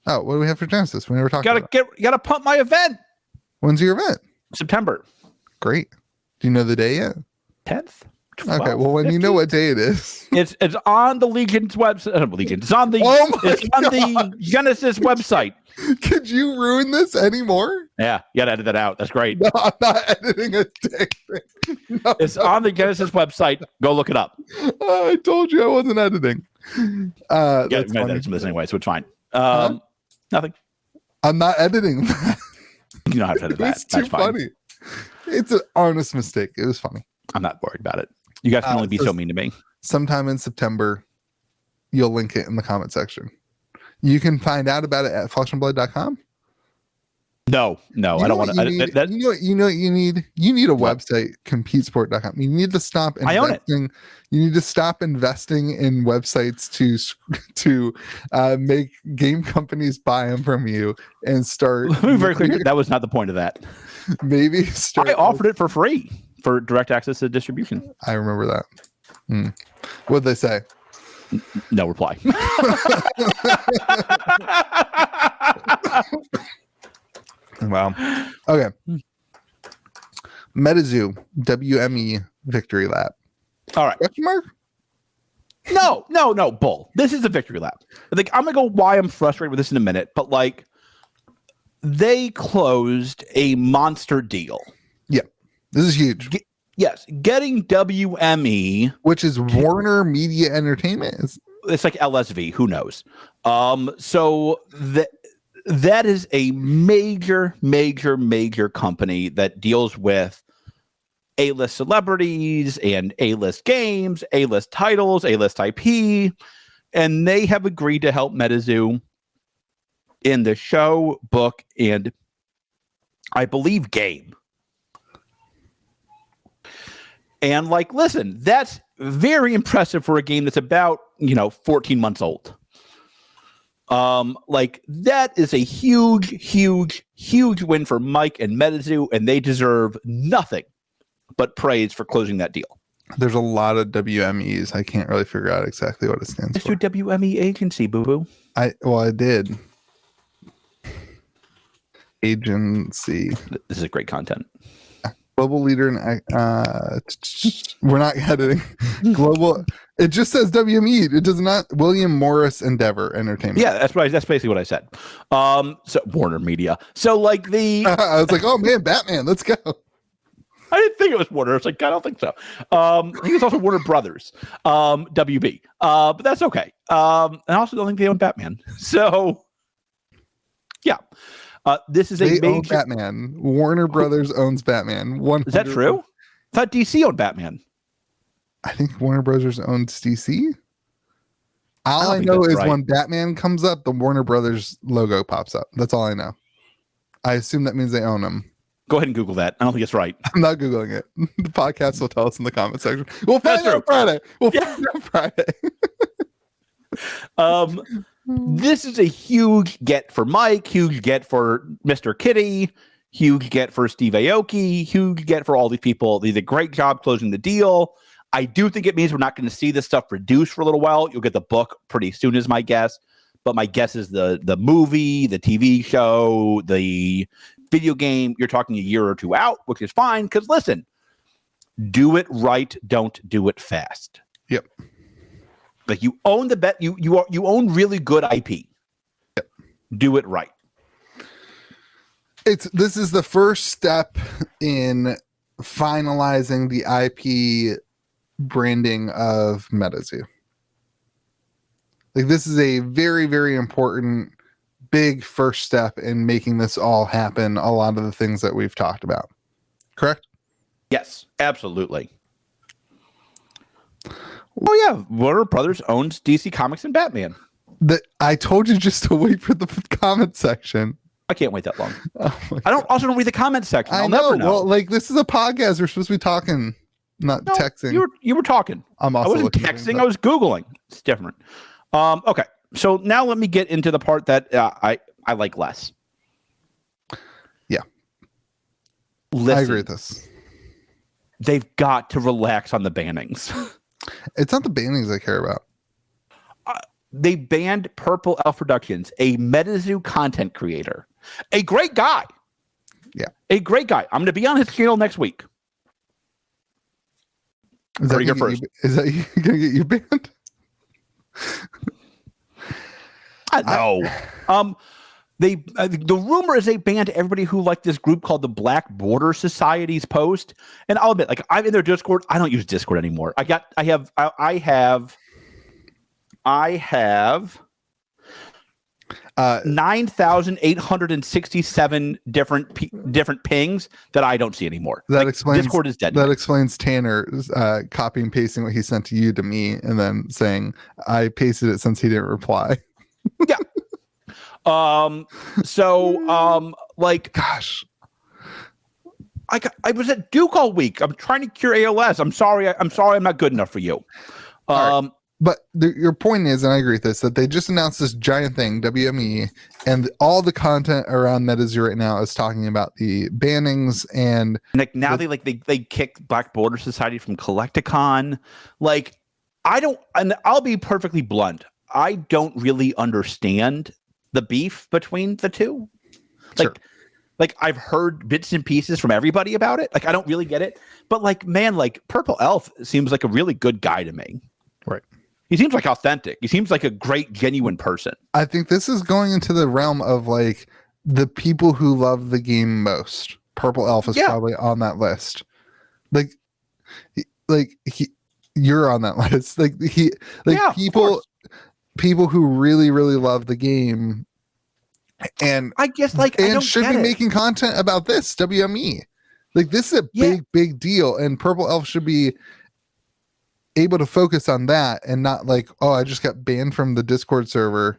[SPEAKER 2] Oh, what do we have for Genesis? We never talked about it.
[SPEAKER 1] Gotta pump my event.
[SPEAKER 2] When's your event?
[SPEAKER 1] September.
[SPEAKER 2] Great. Do you know the day yet?
[SPEAKER 1] 10th. 12th,
[SPEAKER 2] okay. Well, when 15th? You know what day it is,
[SPEAKER 1] it's on the Legion's website. Legion. It's on the the Genesis website.
[SPEAKER 2] Could you ruin this anymore?
[SPEAKER 1] Yeah, you gotta edit that out. That's great.
[SPEAKER 2] No, I'm not editing a thing. No,
[SPEAKER 1] it's on the Genesis website. Go look it up.
[SPEAKER 2] I told you I wasn't editing.
[SPEAKER 1] Yeah, I'm edit this anyway, so it's fine. Nothing.
[SPEAKER 2] I'm not editing that.
[SPEAKER 1] You don't have to edit that.
[SPEAKER 2] It's too funny. It's an honest mistake. It was funny.
[SPEAKER 1] I'm not worried about it. You guys can only be so mean to me.
[SPEAKER 2] Sometime in September, you'll link it in the comment section. You can find out about it at fleshandblood.com.
[SPEAKER 1] No, I don't want to.
[SPEAKER 2] You know what you need? You need a website, competesport.com. You need to stop investing.
[SPEAKER 1] I own it.
[SPEAKER 2] You need to stop investing in websites to make game companies buy them from you and start.
[SPEAKER 1] Let me be very clear. That was not the point of that.
[SPEAKER 2] Maybe start.
[SPEAKER 1] I offered it for free for direct access to distribution.
[SPEAKER 2] I remember that. What'd they say?
[SPEAKER 1] No reply.
[SPEAKER 2] Wow. Okay. MetaZoo WME Victory Lap.
[SPEAKER 1] All right.
[SPEAKER 2] Question mark?
[SPEAKER 1] No, bull. This is a victory lap. Like, I'm gonna go why I'm frustrated with this in a minute, but like, they closed a monster deal.
[SPEAKER 2] Yeah, this is huge.
[SPEAKER 1] Yes, getting WME,
[SPEAKER 2] which is Warner Media Entertainment.
[SPEAKER 1] It's like LSV. Who knows? So that is a major company that deals with A-list celebrities and A-list games, A-list titles, A-list IP, and they have agreed to help MetaZoo in the show, book, and I believe game. And like, listen, that's very impressive for a game that's about, 14 months old. Like, that is a huge win for Mike and MetaZoo, and they deserve nothing but praise for closing that deal.
[SPEAKER 2] There's a lot of WMEs. I can't really figure out exactly what it stands for.
[SPEAKER 1] It's your WME agency, boo-boo.
[SPEAKER 2] I did. Agency.
[SPEAKER 1] This is great content.
[SPEAKER 2] Global leader in we're not editing. Global. It just says WME. It does not. William Morris Endeavor Entertainment.
[SPEAKER 1] Yeah, that's right. That's basically what I said. So Warner Media. So like
[SPEAKER 2] I was like, oh man, Batman. Let's go.
[SPEAKER 1] I didn't think it was Warner. I was like, I don't think so. I think it's also Warner Brothers, WB. But that's okay. And I also don't think they own Batman. So yeah. This is
[SPEAKER 2] they
[SPEAKER 1] major
[SPEAKER 2] own Batman. Warner Brothers owns Batman.
[SPEAKER 1] Is that true? I thought DC owned Batman.
[SPEAKER 2] I think Warner Brothers owns DC. All I know is when Batman comes up, the Warner Brothers logo pops up. That's all I know. I assume that means they own them.
[SPEAKER 1] Go ahead and Google that. I don't think it's right.
[SPEAKER 2] I'm not Googling it. The podcast will tell us in the comment section. We'll find out Friday.
[SPEAKER 1] This is a huge get for Mike, huge get for Mr. Kitty, huge get for Steve Aoki, huge get for all these people. They did a great job closing the deal. I do think it means we're not going to see this stuff produced for a little while. You'll get the book pretty soon is my guess. But my guess is the movie, the TV show, the video game, you're talking a year or two out, which is fine. Because listen, do it right, don't do it fast.
[SPEAKER 2] Yep.
[SPEAKER 1] Like you own the bet, you own really good IP.
[SPEAKER 2] Yep.
[SPEAKER 1] Do it right.
[SPEAKER 2] This is the first step in finalizing the IP branding of MetaZoo. Like, this is a very, very important, big first step in making this all happen. A lot of the things that we've talked about. Correct?
[SPEAKER 1] Yes, absolutely. Oh yeah, Warner Brothers owns DC Comics and Batman.
[SPEAKER 2] I told you just to wait for the comment section.
[SPEAKER 1] I can't wait that long. I don't read the comment section. I'll never know.
[SPEAKER 2] Well, like, this is a podcast. We're supposed to be talking, not texting.
[SPEAKER 1] You were talking. I wasn't texting. I was Googling. It's different. Okay, so now let me get into the part that I like less.
[SPEAKER 2] Yeah.
[SPEAKER 1] Listen,
[SPEAKER 2] I agree with this.
[SPEAKER 1] They've got to relax on the bannings.
[SPEAKER 2] It's not the bannings I care about.
[SPEAKER 1] They banned Purple Elf Productions, a MetaZoo content creator. A great guy.
[SPEAKER 2] Yeah.
[SPEAKER 1] A great guy. I'm going to be on his channel next week.
[SPEAKER 2] Is that going to get you banned?
[SPEAKER 1] I know. The rumor is they banned everybody who liked this group called the Black Border Society's post. And I'll admit, like, I'm in their Discord. I don't use Discord anymore. I have 9,867 different pings that I don't see anymore.
[SPEAKER 2] That explains
[SPEAKER 1] Discord is dead.
[SPEAKER 2] That explains Tanner copy and pasting what he sent to you to me, and then saying I pasted it since he didn't reply.
[SPEAKER 1] Yeah. Like, gosh, I was at Duke all week. I'm trying to cure ALS. I'm sorry. I'm not good enough for you.
[SPEAKER 2] Right. But your point is, and I agree with this, that they just announced this giant thing, WME, and all the content around MetaZoo right now is talking about the bannings and
[SPEAKER 1] like now they kicked Black Border Society from Collecticon. Like, and I'll be perfectly blunt. I don't really understand the beef between the two. Like I've heard bits and pieces from everybody about it. Like, I don't really get it. But like, man, like Purple Elf seems like a really good guy to me.
[SPEAKER 2] Right.
[SPEAKER 1] He seems like authentic. He seems like a great, genuine person.
[SPEAKER 2] I think this is going into the realm of like the people who love the game most. Purple Elf is probably on that list. You're on that list. People who really, really love the game, and
[SPEAKER 1] I guess
[SPEAKER 2] should be making content about this WME. Like, this is a big deal, and Purple Elf should be able to focus on that and not like, oh, I just got banned from the Discord server.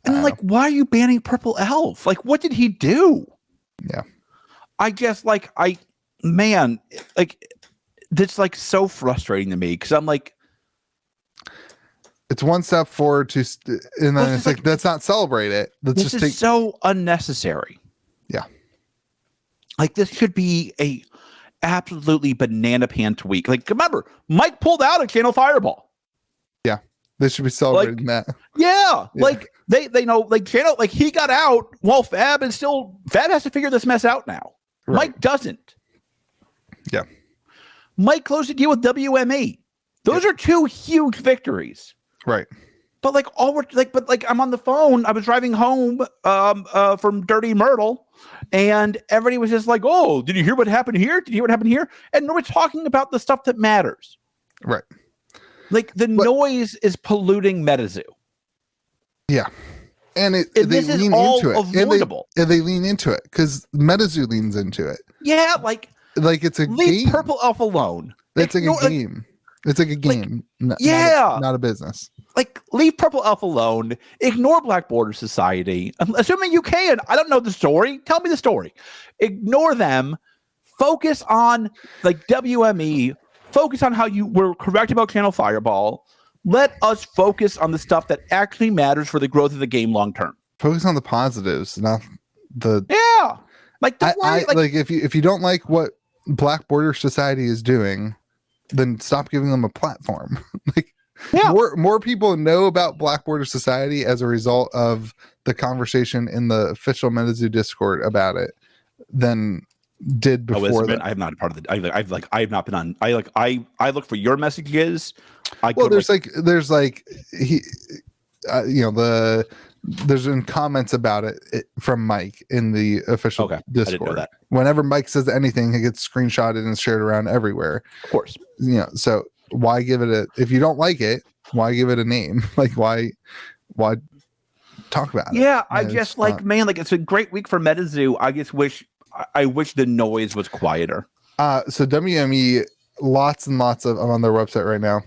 [SPEAKER 1] And like, why are you banning Purple Elf? Like, what did he do?
[SPEAKER 2] Yeah. I
[SPEAKER 1] guess that's like so frustrating to me, because I'm like,
[SPEAKER 2] it's one step forward and then it's like, let's not celebrate it.
[SPEAKER 1] This is so unnecessary.
[SPEAKER 2] Yeah.
[SPEAKER 1] Like, this should be a absolutely banana pants week. Like, remember, Mike pulled out of ChannelFireball.
[SPEAKER 2] Yeah. They should be celebrating that.
[SPEAKER 1] Yeah. Like, they know, like, Channel, like, he got out while Fab has to figure this mess out now. Right. Mike doesn't.
[SPEAKER 2] Yeah.
[SPEAKER 1] Mike closed a deal with WME. Those are two huge victories.
[SPEAKER 2] Right.
[SPEAKER 1] But like, I'm on the phone. I was driving home from Dirty Myrtle, and everybody was just like, "Oh, did you hear what happened here? Did you hear what happened here?" And we're talking about the stuff that matters.
[SPEAKER 2] Right.
[SPEAKER 1] Like, the noise is polluting MetaZoo.
[SPEAKER 2] Yeah. And they lean into it.
[SPEAKER 1] Avoidable.
[SPEAKER 2] And they lean into it because MetaZoo leans into it.
[SPEAKER 1] Yeah, like
[SPEAKER 2] it's a
[SPEAKER 1] leave
[SPEAKER 2] game.
[SPEAKER 1] Purple Elf alone.
[SPEAKER 2] It's like a game. It's like a game. Not a business.
[SPEAKER 1] Like, leave Purple Elf alone. Ignore Black Border Society. Assuming you can. I don't know the story. Tell me the story. Ignore them. Focus on, like, WME. Focus on how you were correct about ChannelFireball. Let us focus on the stuff that actually matters for the growth of the game long term.
[SPEAKER 2] Focus on the positives, not the...
[SPEAKER 1] Yeah. Like,
[SPEAKER 2] if you don't like what Black Border Society is doing, then stop giving them a platform. Like, more people know about Black Border Society as a result of the conversation in the official MetaZoo Discord about it than did before that.
[SPEAKER 1] I have not part of the. I have not been on. I look for your messages.
[SPEAKER 2] The there's been comments about it from Mike in the official Discord.
[SPEAKER 1] I didn't know that.
[SPEAKER 2] Whenever Mike says anything, it gets screenshotted and shared around everywhere.
[SPEAKER 1] Of course.
[SPEAKER 2] So why give it if you don't like it, why give it a name? Like why talk about it?
[SPEAKER 1] Yeah, I just man, like it's a great week for MetaZoo. I wish the noise was quieter.
[SPEAKER 2] So WME, lots and lots of, I'm on their website right now.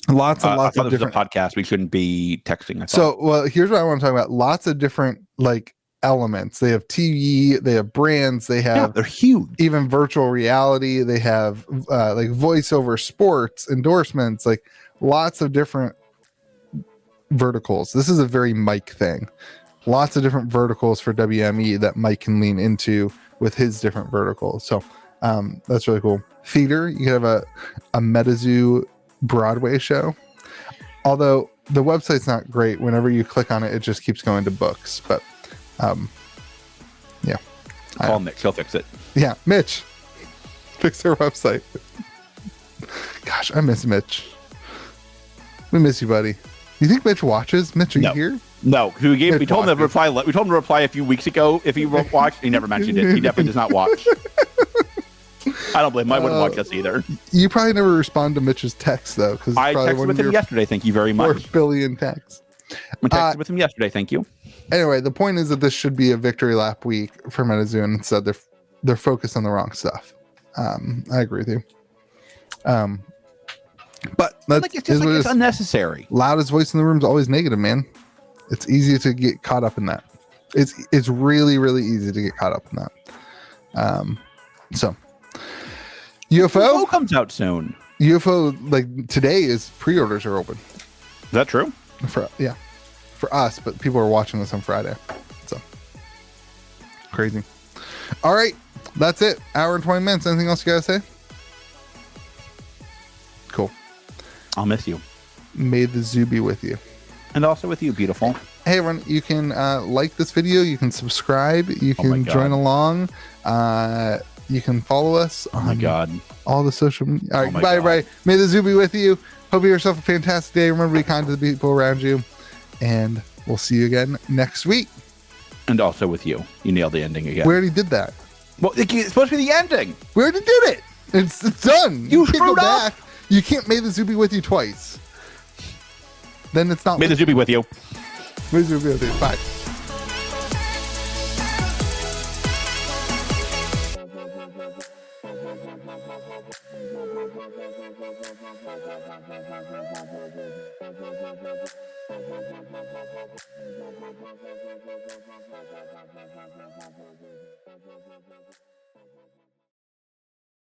[SPEAKER 2] Lots and lots of different
[SPEAKER 1] podcast. We shouldn't be texting.
[SPEAKER 2] So, well, here's what I want to talk about. Lots of different elements. They have TV, they have brands, they have
[SPEAKER 1] they're huge.
[SPEAKER 2] Even virtual reality. They have voiceover, sports, endorsements, lots of different verticals. This is a very Mike thing. Lots of different verticals for WME that Mike can lean into with his different verticals. So that's really cool. Theater, you have a MetaZoo Broadway show, although the website's not great. Whenever you click on it, it just keeps going to books. But yeah,
[SPEAKER 1] call Mitch, he'll fix it.
[SPEAKER 2] Yeah, Mitch, fix their website. Gosh, I miss Mitch. We miss you, buddy. You think Mitch watches? Mitch, are you here?
[SPEAKER 1] No, we told him to reply. We told him to reply a few weeks ago. If he watched, he never mentioned it. He definitely does not watch. I don't blame him. I wouldn't watch us either.
[SPEAKER 2] You probably never respond to Mitch's text though, because
[SPEAKER 1] I texted with him yesterday. Thank you very much.
[SPEAKER 2] 4 billion texts.
[SPEAKER 1] I texted with him yesterday. Thank you.
[SPEAKER 2] Anyway, the point is that this should be a victory lap week for MetaZoo, and instead they're focused on the wrong stuff. I agree with you. But
[SPEAKER 1] it's unnecessary.
[SPEAKER 2] Loudest voice in the room is always negative, man. It's easy to get caught up in that. It's really, really easy to get caught up in that. So UFO
[SPEAKER 1] comes out soon.
[SPEAKER 2] UFO today is pre-orders are open.
[SPEAKER 1] Is that true?
[SPEAKER 2] For us, but people are watching this on Friday. So crazy. All right, that's it. Hour and 20 minutes. Anything else you gotta say? Cool.
[SPEAKER 1] I'll miss you.
[SPEAKER 2] May the zoo be with you.
[SPEAKER 1] And also with you, beautiful.
[SPEAKER 2] Hey, everyone, you can like this video. You can subscribe. You can join along. You can follow us on all the social media. All right, bye, everybody. May the zoo be with you. Hope you have yourself a fantastic day. Remember to be kind to the people around you. And we'll see you again next week.
[SPEAKER 1] And also with you. You nailed the ending again.
[SPEAKER 2] We already did that.
[SPEAKER 1] Well, it's supposed to be the ending.
[SPEAKER 2] We already did it. It's done.
[SPEAKER 1] You can't go back.
[SPEAKER 2] You can't May the zoo be with you twice. Then it's not.
[SPEAKER 1] May the zoo be with you.
[SPEAKER 2] May the zoo be with you. Bye.